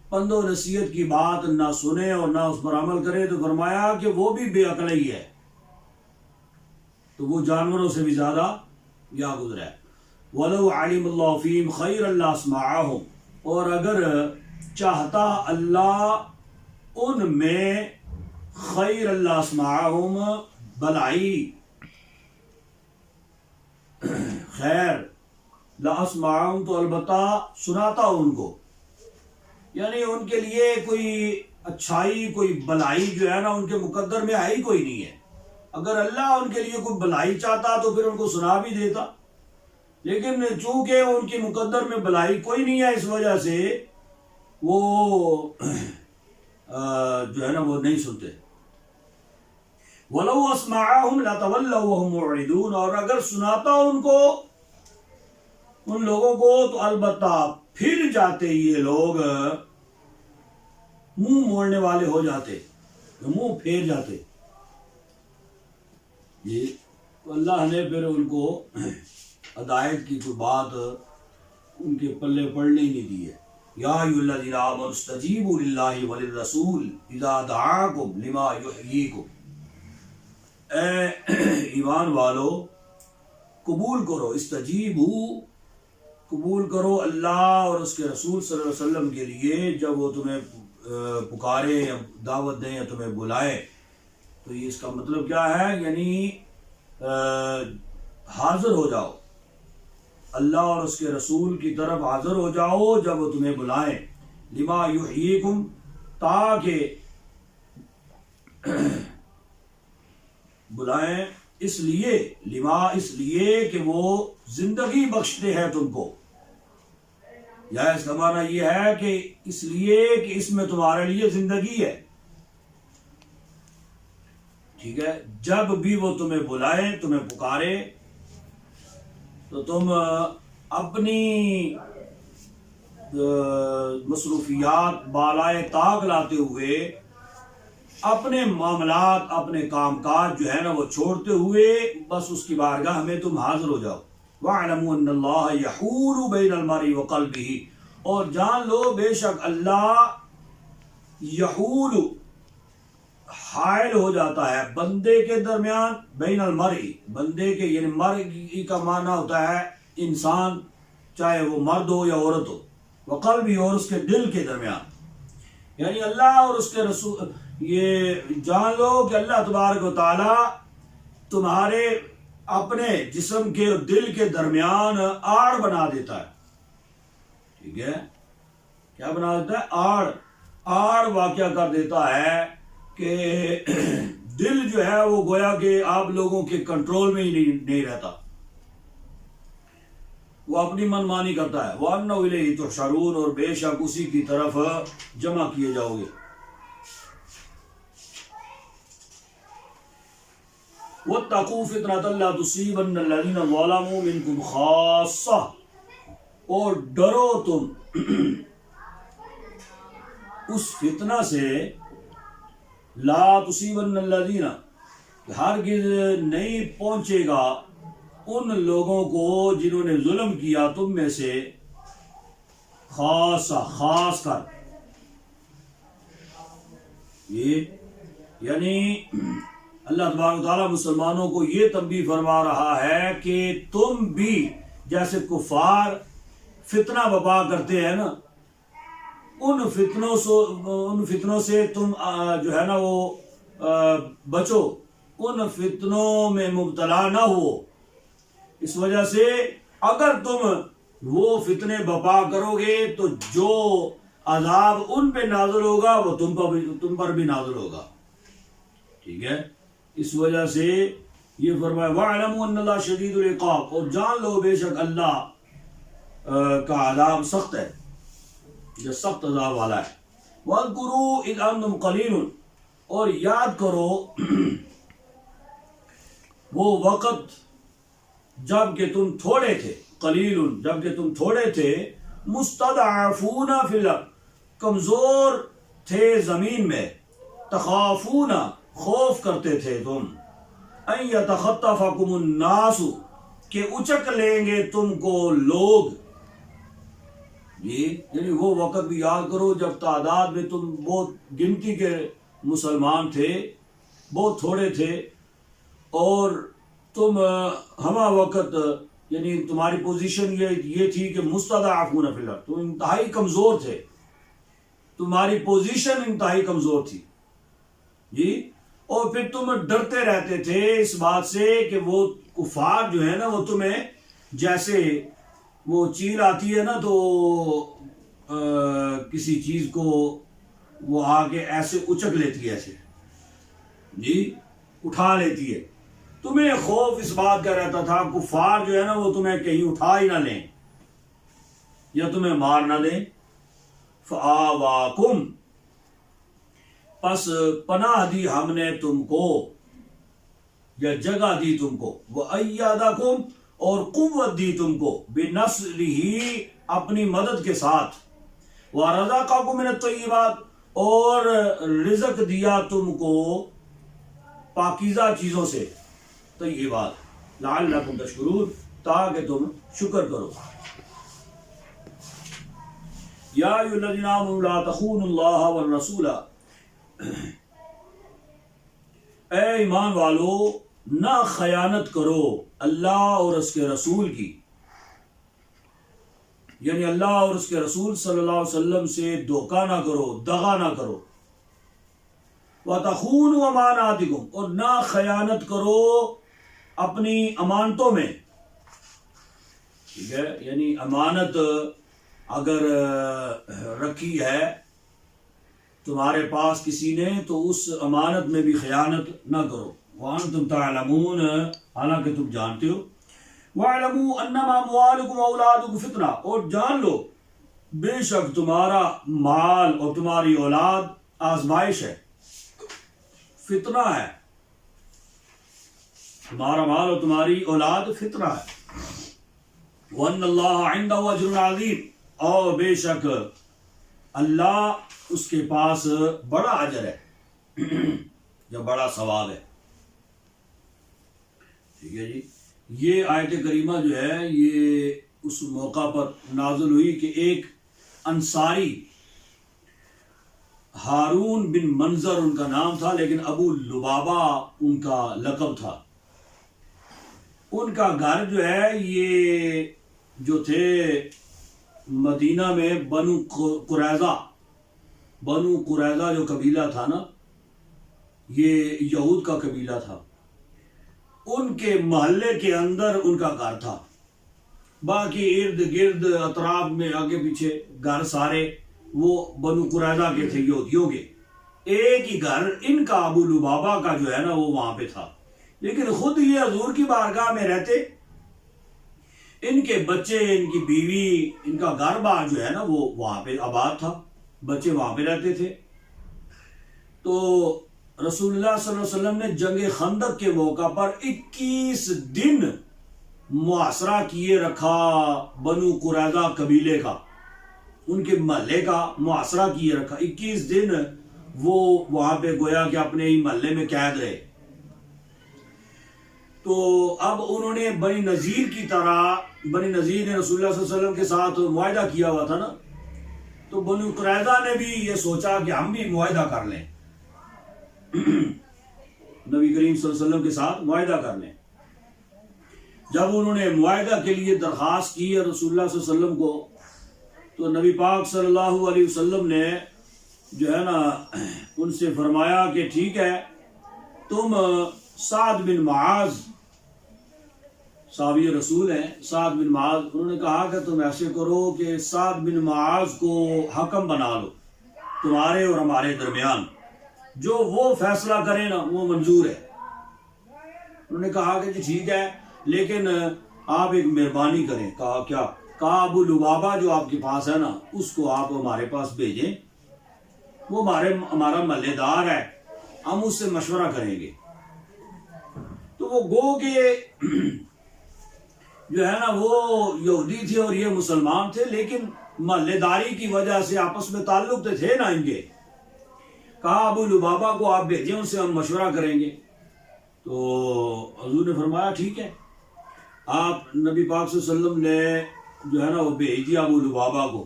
پند و نصیحت کی بات نہ سنے اور نہ اس پر عمل کرے تو فرمایا کہ وہ بھی بے عقل ہی ہے، تو وہ جانوروں سے بھی زیادہ یا گزرا ہے. وَلَوْ عَلِمَ اللَّهُ فِيهِمْ خَيْرًا لَّأَسْمَعَهُمْ، اور اگر چاہتا اللہ ان میں خیر اللہ اسمعہم بلائی خیر لاسمعہم تو البتہ سناتا ان کو. یعنی ان کے لیے کوئی اچھائی کوئی بلائی جو ہے نا ان کے مقدر میں ہے ہی کوئی نہیں ہے. اگر اللہ ان کے لیے کوئی بلائی چاہتا تو پھر ان کو سنا بھی دیتا، لیکن چونکہ ان کی مقدر میں بلائی کوئی نہیں ہے، اس وجہ سے وہ جو ہے نا وہ نہیں سنتے. وَلَوْ أَسْمَعَهُمْ لَتَوَلَّوْا وَهُمْ مُعْرِضُونَ، اور اگر سناتا ان کو ان لوگوں کو تو البتہ پھر جاتے یہ لوگ، منہ موڑنے والے ہو جاتے، منہ پھیر جاتے. یہ تو اللہ نے پھر ان کو ہدایت کی کوئی بات ان کے پلے پڑنے ہی نہیں دی ہے. یا ایھا الذین آمنوا استجیبوا للہ وللرسول اذا دعاکم لما یحییکم، اے ایمان والو قبول کرو، استجیبوا قبول کرو اللہ اور اس کے رسول صلی اللہ علیہ وسلم کے لیے جب وہ تمہیں پکارے یا دعوت دیں یا تمہیں بلائے. تو یہ اس کا مطلب کیا ہے؟ یعنی حاضر ہو جاؤ، اللہ اور اس کے رسول کی طرف حاضر ہو جاؤ جب وہ تمہیں بلائیں. لما یحییکم، تاکہ بلائیں اس لیے، لما اس لیے کہ وہ زندگی بخشتے ہیں تم کو، یا اس کا معنی یہ ہے کہ اس لیے کہ اس میں تمہارے لیے زندگی ہے. ٹھیک ہے، جب بھی وہ تمہیں بلائیں تمہیں پکارے تو تم اپنی مصروفیات بالائے طاق لاتے ہوئے اپنے معاملات اپنے کام کاج جو ہے نا وہ چھوڑتے ہوئے بس اس کی بارگاہ میں تم حاضر ہو جاؤ. وَاعْلَمُوا أَنَّ اللَّهَ يَحُولُ بَيْنَ الْمَرْءِ وَقَلْبِهِ، اور جان لو بے شک اللہ یحول حائل ہو جاتا ہے بندے کے درمیان، بین المرء بندے کے، یعنی مرء کا معنی ہوتا ہے انسان، چاہے وہ مرد ہو یا عورت ہو، وقلبی اور اس کے دل کے درمیان. یعنی اللہ اور اس کے رسول، یہ جان لو کہ اللہ تبارک و تعالی تمہارے اپنے جسم کے اور دل کے درمیان آڑ بنا دیتا ہے. ٹھیک ہے, کیا بنا دیتا ہے؟ آڑ واقعہ کر دیتا ہے کہ دل جو ہے وہ گویا کہ آپ لوگوں کے کنٹرول میں ہی نہیں رہتا, وہ اپنی من مانی کرتا ہے. وَأَنَّهُ إِلَيْهِ تُحْشَرُونَ, اور بے شک اسی کی طرف جمع کیے جاؤ گے. وَاتَّقُوا فِتْنَةً لَا تُصِيبَنَّ الَّذِينَ ظَلَمُوا مِنكُمْ خَاصَّةً, اور ڈرو تم اس فتنہ سے, لا تصیبن الذین, ہرگز نہیں پہنچے گا ان لوگوں کو جنہوں نے ظلم کیا تم میں سے, خاص کر. یہ یعنی اللہ تبارک و تعالیٰ مسلمانوں کو یہ تنبیہ فرما رہا ہے کہ تم بھی جیسے کفار فتنہ بپا کرتے ہیں نا, ان فتنوں سے تم جو ہے نا وہ بچو, ان فتنوں میں مبتلا نہ ہو. اس وجہ سے اگر تم وہ فتنے بپا کرو گے تو جو عذاب ان پہ نازل ہوگا وہ تم پر بھی نازل ہوگا. ٹھیک ہے, اس وجہ سے یہ فرمایا وَاعْلَمُوا أَنَّ اللَّهَ شَدِيدُ الْعِقَابِ, اور جان لو بے شک اللہ کا عذاب سخت ہے, جو سخت عذاب والا ہے. وَاذْكُرُوا إِذْ أَنْتُمْ قَلِيلٌ, اور یاد کرو وہ وقت جب کہ تم تھوڑے تھے, قلیل جب کہ تم تھوڑے تھے, مستضعفون فی الارض کمزور تھے زمین میں, تخافون خوف کرتے تھے تم, ان یتخطفکم الناس کہ اچک لیں گے تم کو لوگ. یعنی وہ وقت بھی یاد کرو جب تعداد میں تم بہت گنتی کے مسلمان تھے, بہت تھوڑے تھے, اور تم ہمہ وقت یعنی تمہاری پوزیشن یہ تھی کہ مستضعفون فی الارض, تم انتہائی کمزور تھے, تمہاری پوزیشن انتہائی کمزور تھی جی. اور پھر تم ڈرتے رہتے تھے اس بات سے کہ وہ کفار جو ہے نا وہ تمہیں جیسے وہ چیل آتی ہے نا تو کسی چیز کو وہ آگے ایسے اچک لیتی ہے, ایسے جی اٹھا لیتی ہے. تمہیں خوف اس بات کا رہتا تھا کفار جو ہے نا وہ تمہیں کہیں اٹھا ہی نہ لیں یا تمہیں مار نہ دیں. فآواکم, پس پناہ دی ہم نے تم کو یا جگہ دی تم کو, وَأَيَّدَكُمْ, اور قوت دی تم کو, بِنَصْرِهِ, اپنی مدد کے ساتھ, وَرَزَقَكُم مِّنَ الطَّيِّبَاتِ, اور رزق دیا تم کو پاکیزہ چیزوں سے, طیبات, لعلکم تشکرون, تاکہ تم شکر کرو. یا ایھا الذین آمنوا لا تخونوا اللہ والرسول, اے ایمان والو نہ خیانت کرو اللہ اور اس کے رسول کی, یعنی اللہ اور اس کے رسول صلی اللہ علیہ وسلم سے دھوکہ نہ کرو, دغا نہ کرو. وَتَخُونُوا أَمَانَاتِكُمْ, اور نہ خیانت کرو اپنی امانتوں میں. ٹھیک ہے, یعنی امانت اگر رکھی ہے تمہارے پاس کسی نے تو اس امانت میں بھی خیانت نہ کرو. وَأَنْتُمْ تَعْلَمُونَ, حالانکہ تم جانتے ہو. وَاعْلَمُوا أَنَّمَا أَمْوَالُكُمْ وَأَوْلَادُكُمْ فِتْنَةٌ, اور جان لو بے شک تمہارا مال اور تمہاری اولاد آزمائش ہے, فتنہ ہے. تمہارا مال اور تمہاری اولاد فتنہ ہے. وَأَنَّ اللَّهَ عِنْدَهُ أَجْرٌ عَظِيمٌ, اور بے شک اللہ اس کے پاس بڑا اجر ہے یا بڑا ثواب ہے. ٹھیک ہے جی. یہ آیت کریمہ جو ہے یہ اس موقع پر نازل ہوئی کہ ایک انصاری, ہارون بن منظر ان کا نام تھا, لیکن ابو لبابہ ان کا لقب تھا. ان کا گھر جو ہے یہ جو تھے مدینہ میں بنو قریظہ جو قبیلہ تھا نا, یہ یہود کا قبیلہ تھا. ان کے محلے کے اندر ان کا گھر تھا، باقی ارد گرد اطراف میں آگے پیچھے گھر سارے وہ بنو قریظہ کے تھے، یہودیوں کے۔ ایک ہی گھر ان کا ابو لبابہ کا جو ہے نا وہ وہاں پہ تھا، لیکن خود یہ حضور کی بارگاہ میں رہتے، ان کے بچے، ان کی بیوی، ان کا گھر بار جو ہے نا وہ وہاں پہ آباد تھا، بچے وہاں پہ رہتے تھے۔ تو رسول اللہ صلی اللہ علیہ وسلم نے جنگ خندق کے موقع پر 21 دن محاصرہ کیے رکھا بنو قریظہ قبیلے کا، ان کے محلے کا محاصرہ کیے رکھا۔ 21 دن وہ وہاں پہ گویا کہ اپنے ہی محلے میں قید رہے۔ تو اب انہوں نے بنی نذیر کی طرح، بنی نذیر نے رسول اللہ صلی اللہ علیہ وسلم کے ساتھ معاہدہ کیا ہوا تھا نا، تو بنو قریظہ نے بھی یہ سوچا کہ ہم بھی معاہدہ کر لیں، نبی کریم صلی اللہ علیہ وسلم کے ساتھ معاہدہ کر لیں۔ جب انہوں نے معاہدہ کے لیے درخواست کی رسول اللہ صلی اللہ علیہ وسلم کو، تو نبی پاک صلی اللہ علیہ وسلم نے جو ہے نا ان سے فرمایا کہ ٹھیک ہے، تم سعد بن معاذ، صحابی رسول ہیں سعد بن معاذ، انہوں نے کہا کہ تم ایسے کرو کہ سعد بن معاذ کو حکم بنا لو تمہارے اور ہمارے درمیان، جو وہ فیصلہ کرے نا وہ منظور ہے۔ انہوں نے کہا کہ جی ٹھیک ہے، لیکن آپ ایک مہربانی کریں۔ کہا کیا؟ کہا ابو لبابہ جو آپ کے پاس ہے نا اس کو آپ ہمارے پاس بھیجیں، وہ ہمارا محلے دار ہے، ہم اس سے مشورہ کریں گے۔ تو وہ گو کہ جو ہے نا وہ یہودی تھے اور یہ مسلمان تھے، لیکن محلے داری کی وجہ سے آپس میں تعلق تو تھے نا ان کے۔ کہا ابو لبابہ کو آپ بھیجیں، ان سے ہم مشورہ کریں گے۔ تو حضور نے فرمایا ٹھیک ہے۔ آپ نبی پاک صلی اللہ علیہ وسلم نے جو ہے نا وہ بھیج دیا ابو لبابہ کو۔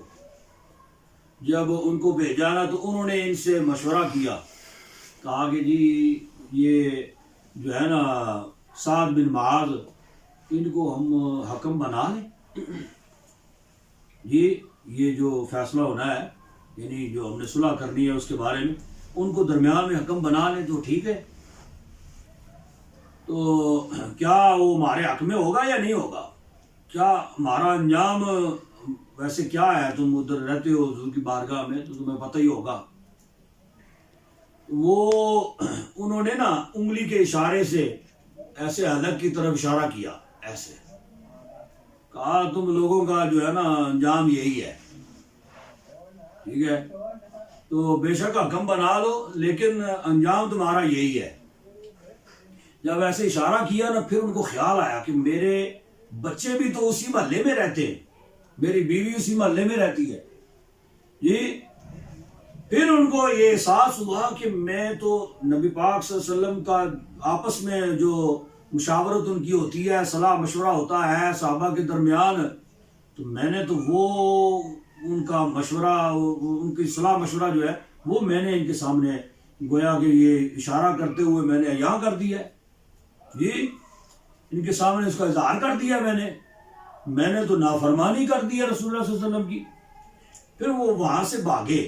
جب ان کو بھیجا نا تو انہوں نے ان سے مشورہ کیا، کہا کہ جی یہ جو ہے نا سعد بن معاذ، ان کو ہم حکم بنا لیں، یہ جو فیصلہ ہونا ہے، یعنی جو ہم نے صلح کرنی ہے اس کے بارے میں، ان کو درمیان میں حکم بنا لیں تو ٹھیک ہے۔ تو کیا وہ ہمارے حق میں ہوگا یا نہیں ہوگا؟ کیا ہمارا انجام ویسے کیا ہے؟ تم ادھر رہتے ہو حضور کی بارگاہ میں تو تمہیں پتہ ہی ہوگا۔ وہ انہوں نے نا انگلی کے اشارے سے ایسے حلق کی طرف اشارہ کیا، ایسے کہا تم لوگوں کا جو ہے نا انجام یہی ہے، ٹھیک ہے، تو بے شک حکم بنا لو لیکن انجام تمہارا یہی ہے۔ جب ایسے اشارہ کیا نا، پھر ان کو خیال آیا کہ میرے بچے بھی تو اسی محلے میں رہتے ہیں، میری بیوی اسی محلے میں رہتی ہے جی۔ پھر ان کو یہ احساس ہوا کہ میں تو نبی پاک صلی اللہ علیہ وسلم کا آپس میں جو مشاورت ان کی ہوتی ہے، صلاح مشورہ ہوتا ہے صحابہ کے درمیان، تو میں نے تو وہ ان کا مشورہ، ان کی صلاح مشورہ جو ہے وہ میں نے ان کے سامنے گویا کہ یہ اشارہ کرتے ہوئے میں نے یہاں کر دیا جی، ان کے سامنے اس کا اظہار کر دیا میں نے تو نافرمانی کر دی ہے رسول اللہ صلی اللہ علیہ وسلم کی۔ پھر وہ وہاں سے بھاگے،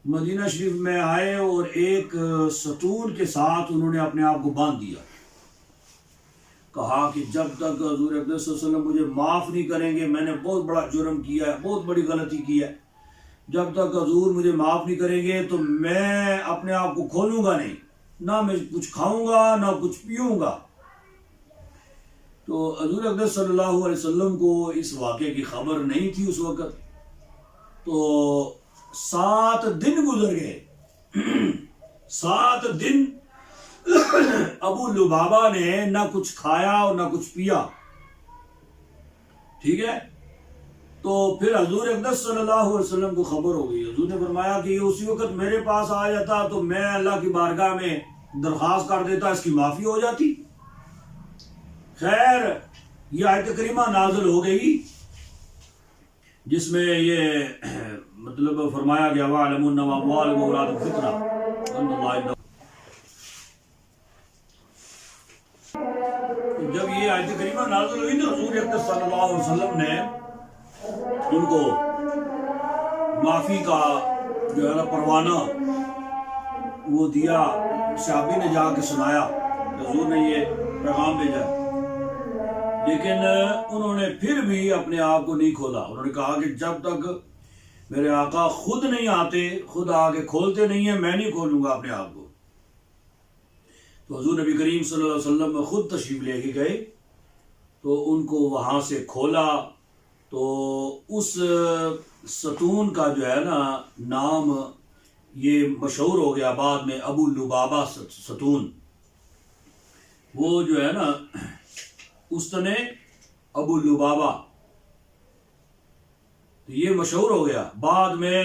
مدینہ شریف میں آئے اور ایک ستون کے ساتھ انہوں نے اپنے آپ کو باندھ دیا۔ کہا کہ جب تک حضور اقدس صلی اللہ علیہ وسلم مجھے معاف نہیں کریں گے، میں نے بہت بڑا جرم کیا ہے، بہت بڑی غلطی کی ہے، جب تک حضور مجھے معاف نہیں کریں گے تو میں اپنے آپ کو کھولوں گا نہیں، نہ میں کچھ کھاؤں گا نہ کچھ پیوں گا۔ تو حضور اقدس صلی اللہ علیہ وسلم کو اس واقعے کی خبر نہیں تھی اس وقت۔ تو 7 دن گزر گئے، 7 دن ابو لبابہ نے نہ کچھ کھایا اور نہ کچھ پیا، ٹھیک ہے۔ تو پھر حضور اقدس صلی اللہ علیہ وسلم کو خبر ہو گئی۔ حضور نے فرمایا کہ یہ اسی وقت میرے پاس آ جاتا تو میں اللہ کی بارگاہ میں درخواست کر دیتا، اس کی معافی ہو جاتی۔ خیر یہ آیت کریمہ نازل ہو گئی جس میں یہ مطلب فرمایا گیا وَاعْلَمُوا أَنَّمَا أَمْوَالُكُمْ وَأَوْلَادُكُمْ فِتْنَةٌ وَأَنَّ اللَّهَ عِندَهُ۔ جب یہ آیت کریمہ نازل ہوئی تو حضور اقدس صلی اللہ علیہ وسلم نے ان کو معافی کا جو ہے نا پروانہ وہ دیا، صحابی نے جا کے سنایا، حضور نے یہ پیغام بھیجا، لیکن انہوں نے پھر بھی اپنے آپ کو نہیں کھولا. انہوں نے کہا کہ جب تک میرے آقا خود نہیں آتے، خود آ کے کھولتے نہیں ہیں، میں نہیں کھولوں گا اپنے آپ کو. تو حضور نبی کریم صلی اللہ علیہ وسلم خود تشریف لے کے گئے تو ان کو وہاں سے کھولا. تو اس ستون کا جو ہے نا نام یہ مشہور ہو گیا بعد میں، ابو لبابہ ستون. وہ جو ہے نا استن ابو لبابہ، یہ مشہور ہو گیا بعد میں.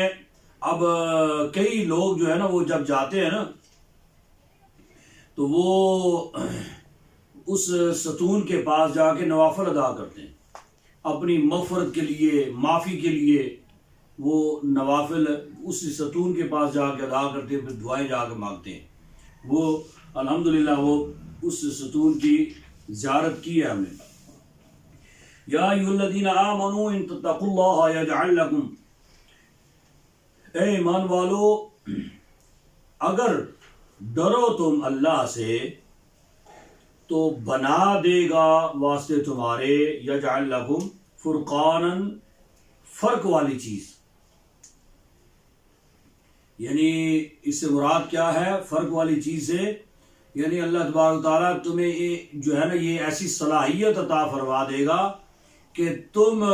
اب کئی لوگ جو ہے نا وہ جب جاتے ہیں نا تو وہ اس ستون کے پاس جا کے نوافل ادا کرتے ہیں اپنی مغفرت کے لیے، معافی کے لیے. وہ نوافل اس ستون کے پاس جا کے ادا کرتے ہیں، پھر دعائیں جا کے مانگتے ہیں. وہ الحمدللہ وہ اس ستون کی زیارت کی ہے ہم نے. یا ایھا الذین آمنوا ان تتقوا اللہ یجعل لکم، اے ایمان والو اگر ڈرو تم اللہ سے تو بنا دے گا واسطے تمہارے، یجعل لکم فرقانا، فرق والی چیز. یعنی اس سے مراد کیا ہے فرق والی چیز سے؟ یعنی اللہ تبارک و تعالیٰ تمہیں جو ہے نا یہ ایسی صلاحیت عطا فرما دے گا کہ تم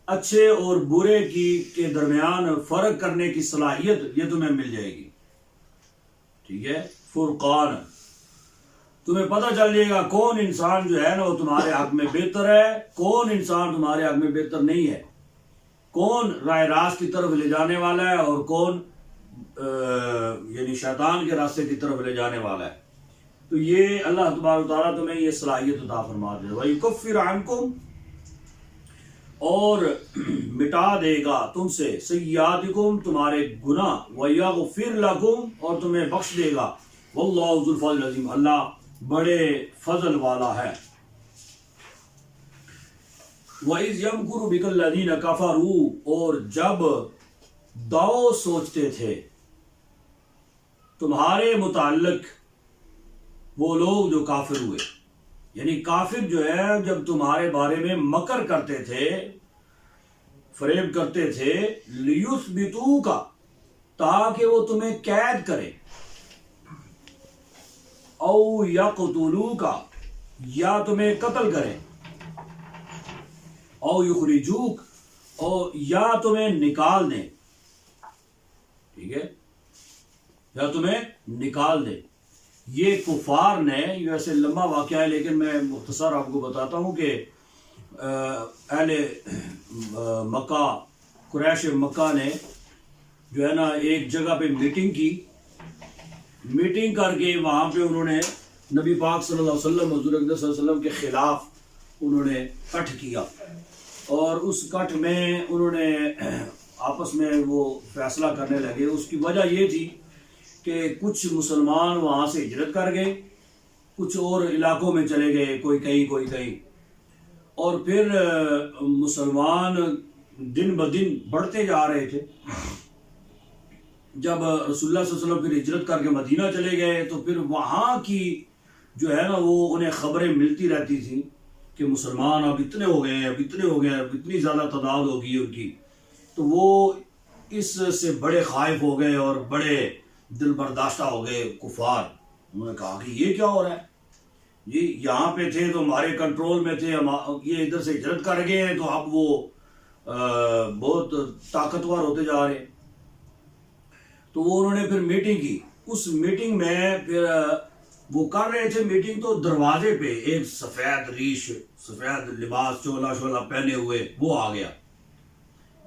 اچھے اور برے کے درمیان فرق کرنے کی صلاحیت یہ تمہیں مل جائے گی. ٹھیک ہے، فرقان، تمہیں پتہ چل جائے گا کون انسان جو ہے نا وہ تمہارے حق میں بہتر ہے، کون انسان تمہارے حق میں بہتر نہیں ہے، کون راہ راست کی طرف لے جانے والا ہے اور کون یعنی شیطان کے راستے کی طرف لے جانے والا ہے. تو یہ اللہ تبارک و تعالیٰ تمہیں یہ صلاحیت عطا فرما دے گا. وَيُكَفِّرْ عَنْكُمْ، اور مٹا دے گا تم سے، سیئاتکم، تمہارے گناہ، وَيَغْفِرْ لَكُمْ، اور تمہیں بخش دے گا. وَاللَّهُ ذُو الْفَضْلِ الْعَظِيمِ، اللہ بڑے فضل والا ہے. وَإِذْ يَمْكُرُ بِكَ الَّذِينَ كَفَرُوا، اور جب داؤ سوچتے تھے تمہارے متعلق وہ لوگ جو کافر ہوئے. یعنی کافر جو ہے جب تمہارے بارے میں مکر کرتے تھے، فریب کرتے تھے، لِيُثْبِتُوكَ، تاکہ وہ تمہیں قید کرے، او يَقْتُلُوكَ، یا تمہیں قتل کرے، او يُخْرِجُوكَ، اور یا تمہیں نکال دیں. ٹھیک ہے، یا تمہیں نکال دیں. یہ کفار نے، یہ ویسے لمبا واقعہ ہے لیکن میں مختصر آپ کو بتاتا ہوں کہ اہل مکہ، قریش مکہ نے جو ہے نا ایک جگہ پہ میٹنگ کی. میٹنگ کر کے وہاں پہ انہوں نے نبی پاک صلی اللہ علیہ وسلم، حضور اقدس صلی اللہ علیہ وسلم کے خلاف انہوں نے کٹھ کیا، اور اس کٹھ میں انہوں نے آپس میں وہ فیصلہ کرنے لگے. اس کی وجہ یہ تھی کہ کچھ مسلمان وہاں سے ہجرت کر گئے، کچھ اور علاقوں میں چلے گئے، کوئی کہیں کوئی کہیں، اور پھر مسلمان دن بدن بڑھتے جا رہے تھے. جب رسول اللہ صلی اللہ علیہ وسلم پھر ہجرت کر کے مدینہ چلے گئے تو پھر وہاں کی جو ہے نا وہ انہیں خبریں ملتی رہتی تھیں کہ مسلمان اب اتنے ہو گئے ہیں، اب اتنے ہو گئے ہیں، اب اتنی زیادہ تعداد ہوگی ان کی. تو وہ اس سے بڑے خائف ہو گئے اور بڑے دل برداشتہ ہو گئے کفار. انہوں نے کہا کہ یہ کیا ہو رہا ہے جی، یہاں پہ تھے تو ہمارے کنٹرول میں تھے، یہ ادھر سے ہجرت کر گئے ہیں تو اب وہ بہت طاقتور ہوتے جا رہے ہیں. تو وہ انہوں نے پھر میٹنگ کی. اس میٹنگ میں پھر وہ کر رہے تھے میٹنگ، تو دروازے پہ ایک سفید ریش، سفید لباس، چولا شولا پہنے ہوئے وہ آ گیا.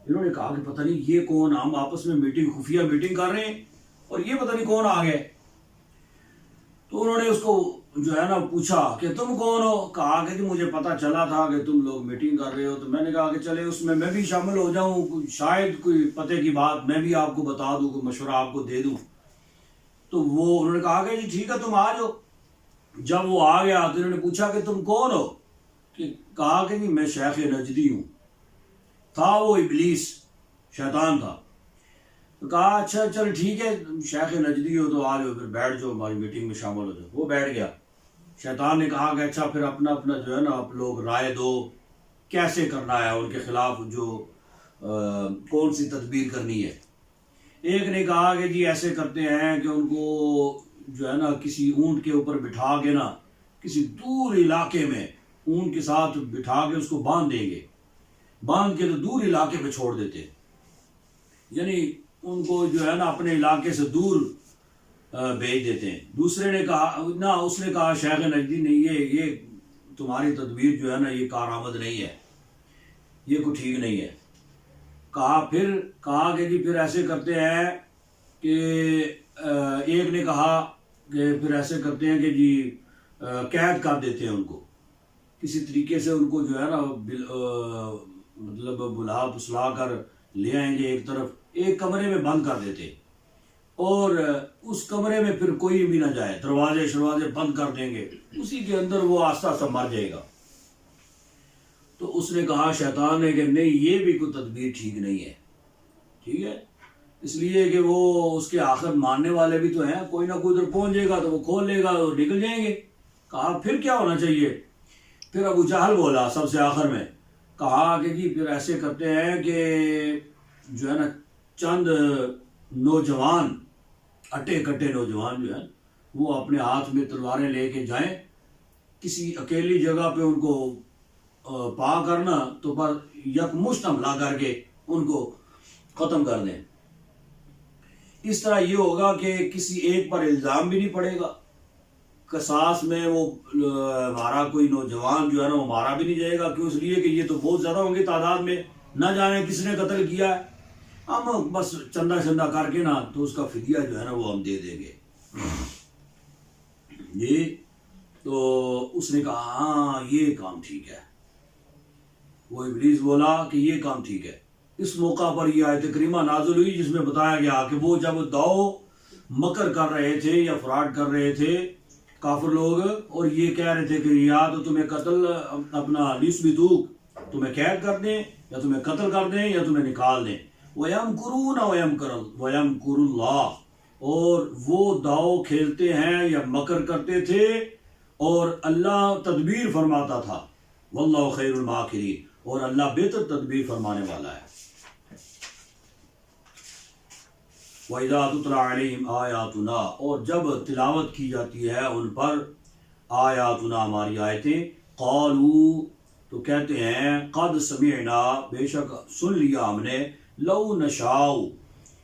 انہوں نے کہا کہ پتہ نہیں یہ کون، ہم آپس میں میٹنگ، خفیہ میٹنگ کر رہے ہیں اور یہ پتہ نہیں کون آ گئے. تو انہوں نے اس کو جو ہے نا پوچھا کہ تم کون ہو؟ کہا کہ مجھے پتہ چلا تھا کہ تم لوگ میٹنگ کر رہے ہو، تو میں نے کہا کہ چلے اس میں بھی شامل ہو جاؤں، شاید کوئی پتہ کی بات میں بھی آپ کو بتا دوں، کوئی مشورہ آپ کو دے دوں. تو وہ انہوں نے کہا کہ جی ٹھیک ہے تم آ جاؤ. جب وہ آ گیا تو انہوں نے پوچھا کہ تم کون ہو؟ کہا کہ جی میں شیخ نجدی ہوں. تھا وہ ابلیس، شیطان تھا. تو کہا اچھا چل ٹھیک ہے شیخ نجدی ہو تو آ جاؤ، پھر بیٹھ جاؤ، ہماری میٹنگ میں شامل ہو جاؤ. وہ بیٹھ گیا. شیطان نے کہا کہ اچھا پھر اپنا اپنا جو ہے نا آپ لوگ رائے دو کیسے کرنا ہے ان کے خلاف جو کون سی تدبیر کرنی ہے۔ ایک نے کہا کہ جی ایسے کرتے ہیں کہ ان کو جو ہے نا کسی اونٹ کے اوپر بٹھا کے نا کسی دور علاقے میں اونٹ کے ساتھ بٹھا کے اس کو باندھ دیں گے، باندھ کے تو دور علاقے پہ چھوڑ دیتے، یعنی ان کو جو ہے نا اپنے علاقے سے دور بھیج دیتے ہیں۔ دوسرے نے کہا نہ، اس نے کہا شیخ نجدی نہیں، یہ تمہاری تدبیر جو ہے نا یہ کارآمد نہیں ہے، یہ کوئی ٹھیک نہیں ہے۔ کہا کہ جی پھر ایسے کرتے ہیں کہ ایک نے کہا کہ پھر ایسے کرتے ہیں کہ جی قید کر دیتے ہیں ان کو کسی طریقے سے، ان کو جو ہے نا مطلب بلا پسلا کر لے آئیں گے ایک طرف، ایک کمرے میں بند کر دیتے، اور اس کمرے میں پھر کوئی بھی نہ جائے، دروازے بند کر دیں گے، اسی کے اندر وہ آہستہ آہستہ مر جائے گا۔ تو اس نے کہا شیطان نے کہ نہیں، یہ بھی کوئی تدبیر ٹھیک نہیں ہے، ٹھیک ہے، اس لیے کہ وہ اس کے آخر ماننے والے بھی تو ہیں، کوئی نہ کوئی ادھر پہنچ جائے گا تو وہ کھول لے گا اور نکل جائیں گے۔ کہا پھر کیا ہونا چاہیے؟ پھر ابو جہل بولا سب سے آخر میں، کہا کہ جی پھر ایسے کرتے ہیں کہ جو ہے نا چند نوجوان، اٹے کٹے نوجوان جو ہیں وہ اپنے ہاتھ میں تلواریں لے کے جائیں، کسی اکیلی جگہ پہ ان کو پا کرنا تو پر یکمشت حملہ کر کے ان کو ختم کر دیں۔ اس طرح یہ ہوگا کہ کسی ایک پر الزام بھی نہیں پڑے گا، قصاص میں وہ ہمارا کوئی نوجوان جو ہے نا وہ مارا بھی نہیں جائے گا، کیوں؟ اس لیے کہ یہ تو بہت زیادہ ہوں گے تعداد میں، نہ جانے کس نے قتل کیا ہے، ہم بس چندہ کر کے نا تو اس کا فدیہ جو ہے نا وہ ہم دے دیں گے۔ یہ تو اس نے کہا ہاں یہ کام ٹھیک ہے، وہ ابلیس بولا کہ یہ کام ٹھیک ہے۔ اس موقع پر یہ آیت کریمہ نازل ہوئی جس میں بتایا گیا کہ وہ جب دو مکر کر رہے تھے یا فراڈ کر رہے تھے کافر لوگ، اور یہ کہہ رہے تھے کہ یا تو تمہیں قتل اپنا لیسبتوک تمہیں قید کر دیں، یا تمہیں قتل کر دیں، یا تمہیں نکال دیں۔ وَيَمْكُرُونَ وَيَمْكُرُ اللَّهُ، اور وہ داؤ کھیلتے ہیں یا مکر کرتے تھے اور اللہ تدبیر فرماتا تھا۔ وَاللَّهُ خَيْرُ الْمَاكِرِينَ، اور اللہ بہتر تدبیر فرمانے والا ہے۔ وَإِذَا تُتْلَىٰ عَلَيْهِمْ آيَاتُنَا، اور جب تلاوت کی جاتی ہے ان پر آیاتنا ہماری آیتیں، قالوا تو کہتے ہیں قد سمعنا بے شک سن لیا ہم نے، لو نشاء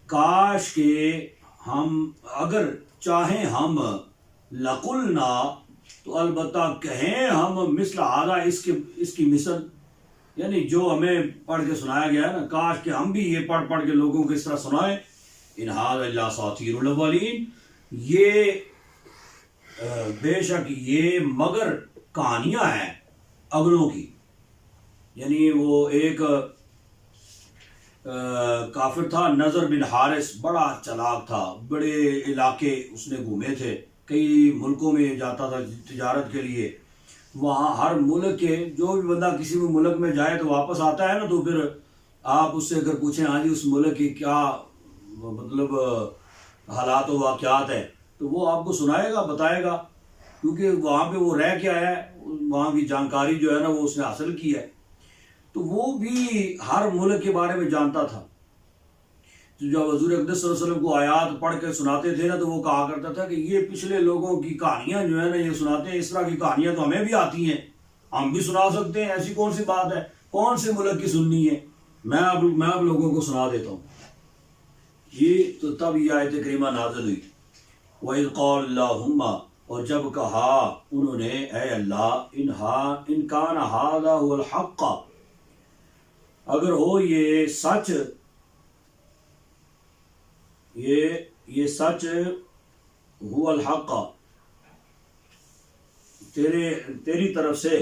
کاش کہ ہم اگر چاہیں ہم، لقلنا تو البتہ کہیں ہم، مثل ہذا اس کی مثل، یعنی جو ہمیں پڑھ کے سنایا گیا ہے نا، کاش کہ ہم بھی یہ پڑھ کے لوگوں کو اس طرح سنائیں۔ ان ھذا الا اساطیر الاولین، یہ بے شک یہ مگر کہانیاں ہیں اگلوں کی، یعنی وہ ایک کافر تھا نضر بن حارث، بڑا چلاک تھا، بڑے علاقے اس نے گھومے تھے، کئی ملکوں میں جاتا تھا تجارت کے لیے، وہاں ہر ملک کے جو بھی بندہ کسی بھی ملک میں جائے تو واپس آتا ہے نا، تو پھر آپ اس سے اگر پوچھیں ہاں جی اس ملک کی کیا مطلب حالات و واقعات ہے، تو وہ آپ کو سنائے گا، بتائے گا، کیونکہ وہاں پہ وہ رہ کے آیا ہے، وہاں کی جانکاری جو ہے نا وہ اس نے حاصل کی ہے، تو وہ بھی ہر ملک کے بارے میں جانتا تھا۔ تو جب حضور اقدس صلی اللہ علیہ وسلم کو آیات پڑھ کے سناتے تھے نا، تو وہ کہا کرتا تھا کہ یہ پچھلے لوگوں کی کہانیاں جو ہے نا یہ سناتے ہیں، اس طرح کی کہانیاں تو ہمیں بھی آتی ہیں، ہم بھی سنا سکتے ہیں، ایسی کون سی بات ہے، کون سے ملک کی سننی ہے، میں اب لوگوں کو سنا دیتا ہوں۔ یہ تو تب یہ آیت کریمہ نازل ہوئی۔ وَإِذْ قَالَ اللَّهُمَّ، اور جب کہا انہوں نے اے اللہ، ان کان ھذا هو الحق، اگر ہو یہ سچ، یہ سچ، هو الحق تیری طرف سے،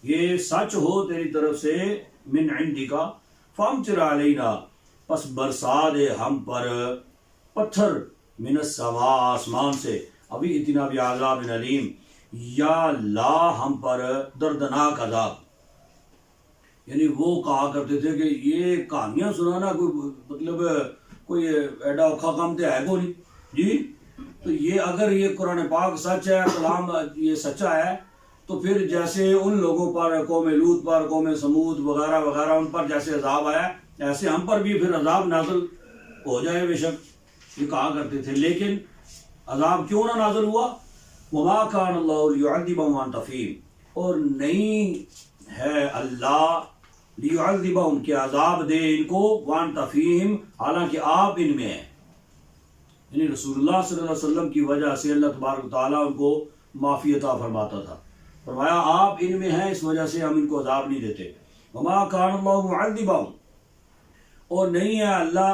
یہ سچ ہو تیری طرف سے، من عندک فامطر علینا، پس برسا دے ہم پر پتھر، من السماء آسمان سے، ابھی اتنا بعذاب علیم، یا لا ہم پر دردناک عذاب۔ یعنی وہ کہا کرتے تھے کہ یہ کہانیاں سنانا کوئی مطلب کوئی ایڈا اوکھا کام تو ہے کو نہیں جی، تو یہ اگر یہ قرآن پاک سچ ہے، کلام یہ سچا ہے، تو پھر جیسے ان لوگوں پر، قوم لوط پر، قوم سمود وغیرہ وغیرہ، ان پر جیسے عذاب آیا، ایسے ہم پر بھی پھر عذاب نازل ہو جائے بے شک، یہ کہا کرتے تھے۔ لیکن عذاب کیوں نہ نازل ہوا؟ وما کان اللہ لیعذبہم وانت فیہم، اور نہیں ہے اللہ لیعذبہم کہ عذاب دے ان کو، وانت فیہم حالانکہ آپ ان میں ہیں، یعنی رسول اللہ صلی اللہ علیہ وسلم کی وجہ سے اللہ تبارک و تعالیٰ ان کو معافی عطا فرماتا تھا، فرمایا آپ ان میں ہیں، اس وجہ سے ہم ان کو عذاب نہیں دیتے۔ وما کان اللہ معذبہم، اور نہیں ہے اللہ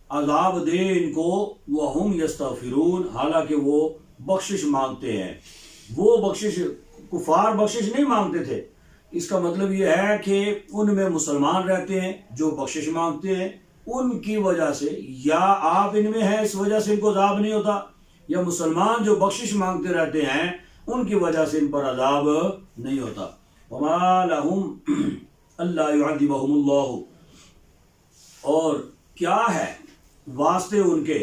عذاب دے ان کو، وہم یستغفرون حالانکہ وہ بخشش مانگتے ہیں۔ وہ بخشش، کفار بخشش نہیں مانگتے تھے، اس کا مطلب یہ ہے کہ ان میں مسلمان رہتے ہیں جو بخشش مانگتے ہیں، ان کی وجہ سے، یا آپ ان میں ہیں اس وجہ سے ان کو عذاب نہیں ہوتا، یا مسلمان جو بخشش مانگتے رہتے ہیں ان کی وجہ سے ان پر عذاب نہیں ہوتا۔ وما لہم الا یعذبہم اللہ، اور کیا ہے واسطے ان کے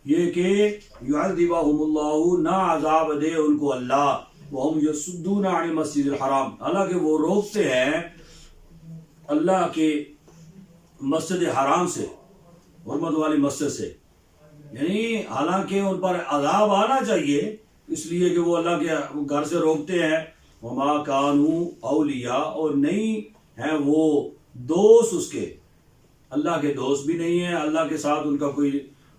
یہ کہ یعذبہم اللہ نہ عذاب دے ان کو اللہ، وہم یصدون عن المسجد الحرام حالانکہ وہ روکتے ہیں اللہ کے مسجد حرام سے، حرمت والی مسجد سے، یعنی حالانکہ ان پر عذاب آنا چاہیے اس لیے کہ وہ اللہ کے گھر سے روکتے ہیں۔ وما کانوا اولیاء، اور نہیں ہیں وہ دوست اس کے، اللہ کے دوست بھی نہیں ہیں، اللہ کے ساتھ ان کا کوئی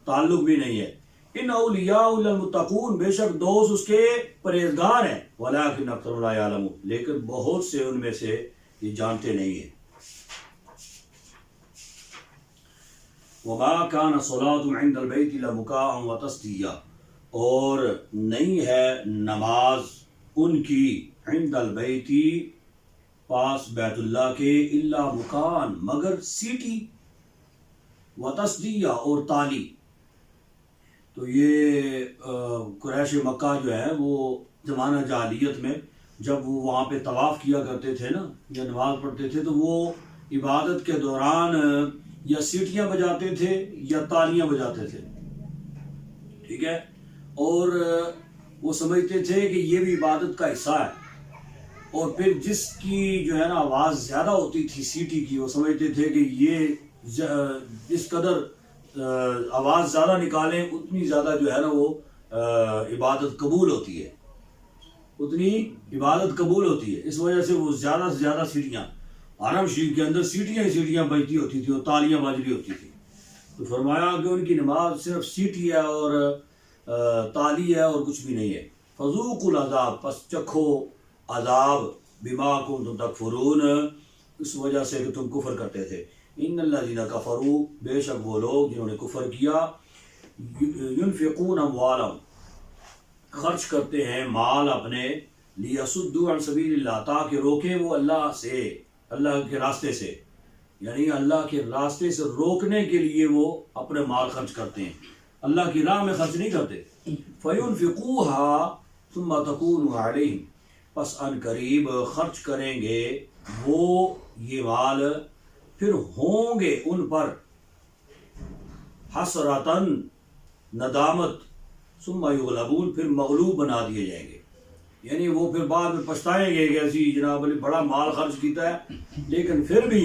تعلق بھی نہیں ہے۔ ان اولیاء الا المتقون، بے شک دوست اس کے پرہیزگار ہیں، ولکن اکثر لا یعلمون، لیکن بہت سے ان میں سے یہ جانتے نہیں ہیں۔ وما كان صلاة عند البيت الا مكاء وتصديا، اور نہیں ہے نماز ان کی عند البیت پاس بیت اللہ کے، الا مکاء مگر سیٹی، وتصدیہ اور تالی۔ تو یہ قریش مکہ جو ہے وہ زمانہ جاہلیت میں جب وہ وہاں پہ طواف کیا کرتے تھے نا، یا نماز پڑھتے تھے، تو وہ عبادت کے دوران یا سیٹیاں بجاتے تھے یا تالیاں بجاتے تھے، ٹھیک ہے، اور وہ سمجھتے تھے کہ یہ بھی عبادت کا حصہ ہے، اور پھر جس کی جو ہے نا آواز زیادہ ہوتی تھی سیٹی کی، وہ سمجھتے تھے کہ یہ جس قدر آواز زیادہ نکالیں اتنی زیادہ جو ہے نا وہ عبادت قبول ہوتی ہے، اتنی عبادت قبول ہوتی ہے، اس وجہ سے وہ زیادہ سے زیادہ سیٹیاں، حرم شریف کے اندر سیٹیاں ہی سیٹیاں بجتی ہوتی تھی اور تالیاں بج رہی ہوتی تھی۔ تو فرمایا کہ ان کی نماز صرف سیٹی ہے اور تالی ہے اور کچھ بھی نہیں ہے۔ فذوقوا العذاب، پس چکھو عذاب، بما کنتم تکفرون، اس وجہ سے کہ تم کفر کرتے تھے۔ ان الذین کفروا، بے شک وہ لوگ جنہوں نے کفر کیا، ينفقون اموالهم، خرچ کرتے ہیں مال اپنے، لیصدوا عن سبیل اللہ، تاکہ روکیں وہ اللہ سے، اللہ کے راستے سے، یعنی اللہ کے راستے سے روکنے کے لیے وہ اپنے مال خرچ کرتے ہیں، اللہ کی راہ میں خرچ نہیں کرتے۔ فَيُنْفِقُوهَا ثُمَّ تَكُونُ عَلَيْهِمْ، پس ان قریب خرچ کریں گے وہ یہ مال، پھر ہوں گے ان پر حسرتاً ندامت، ثم یغلبون، پھر مغلوب بنا دیے جائیں گے، یعنی وہ پھر بعد میں پچھتائیں گے کہ ایسی جناب علی بڑا مال خرچ کیتا ہے لیکن پھر بھی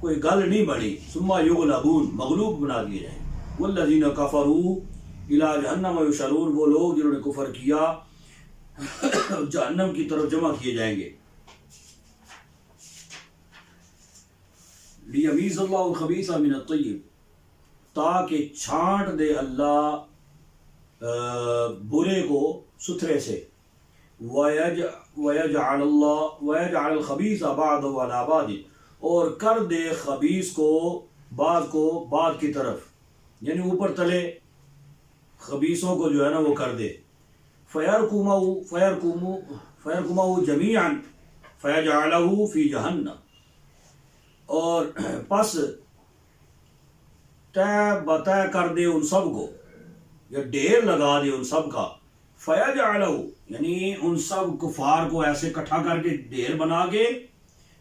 کوئی گل نہیں بڑھی، ثم یغلبون، مغلوب بنا دیے جائیں گے۔ والذین کفروا الی جہنم یحشرون، وہ لوگ جنہوں نے کفر کیا جہنم کی طرف جمع کیے جائیں گے۔ لیمیز اللہ الخبیث من الطیب، تاکہ چھانٹ دے اللہ برے کو ستھرے سے، وَيَجْعَلَ الْخَبِيثَ بَعْضَهُ عَلَى بَعْضٍ، اور کر دے خبیث کو بعض کی طرف، یعنی اوپر تلے خبیثوں کو جو ہے نا وہ کر دے، فَيَرْكُمَهُ جَمِيعًا فَيَجْعَلَهُ فِي جَهَنَّمَ، اور پس طے بطے کر دے ان سب کو، یا ڈھیر لگا دے ان سب کا، فَيَجْعَلَهُ یعنی ان سب کفار کو ایسے اکٹھا کر کے ڈھیر بنا کے،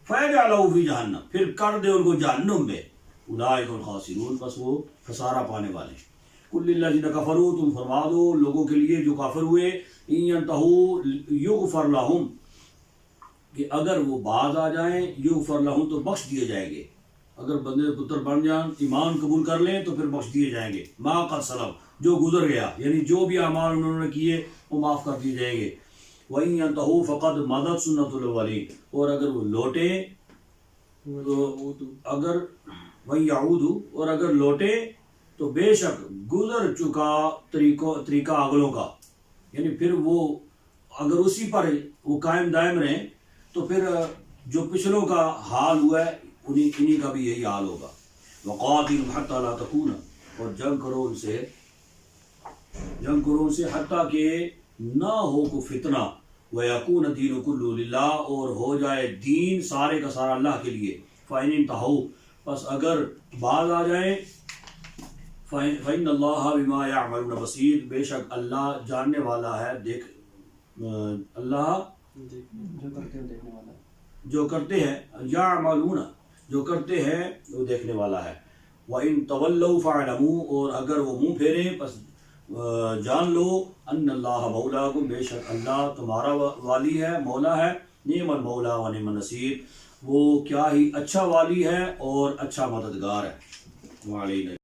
فَيَجْعَلَهُ فِي جَهَنَّمَ، پھر کر دے ان کو جہنم میں، اولئک الخاسرون، بس وہ خسارہ پانے والے۔ کل للذین کفروا، تم فرما دو لوگوں کے لیے جو کافر ہوئے، ان ینتہوا یغفر لہم، کہ اگر وہ باز آ جائیں، یغفر لہم تو بخش دیے جائیں گے، اگر بندے پتر بن جائیں، ایمان قبول کر لیں تو پھر بخش دیے جائیں گے، ما قد سلف، جو گزر گیا، یعنی جو بھی اعمال انہوں نے کیے وہ معاف کر دیے جائیں گے۔ وَإِن يَنْتَهُوا فَقَدْ مَضَتْ سُنَّتُ الْأَوَّلِينَ، اور اگر وہ لوٹیں تو اگر وَيَعُودُوا، اور اگر لوٹے تو بے شک گزر چکا طریقہ اگلوں کا، یعنی پھر وہ اگر اسی پر وہ قائم دائم رہیں تو پھر جو پچھلوں کا حال ہوا ہے انہی کا بھی یہی حال ہوگا۔ وَقَاتِلُوْ حَتَّىٰ لَا تَكُونَ، اور جنگ کرو ان سے حتیٰ کہ نہ ہو کو فتنہ، وَيَكُونَ الدِّينُ كُلُّهُ لِلَّهِ، اور ہو جائے دین سارے کا سارا اللہ کے لیے۔ فَإِنِ انْتَهَوْا، پس اگر باز آ جائیں، فَإِنَّ اللَّهَ بِمَا يَعْمَلُونَ بَصِيرٌ، بے شک اللہ جاننے والا ہے، اللہ جو کرتے ہیں، یعملون جو کرتے ہیں وہ دیکھنے والا ہے۔ وَإِن تَوَلَّوْا فَاعْلَمُوا، اور اگر وہ منہ پھیریں پس جان لو، ان اللہ مولاکم، بے شک اللہ تمہارا والی ہے، مولا ہے، نعم المولا و نعم النصیر، وہ کیا ہی اچھا والی ہے اور اچھا مددگار ہے۔ وعلینا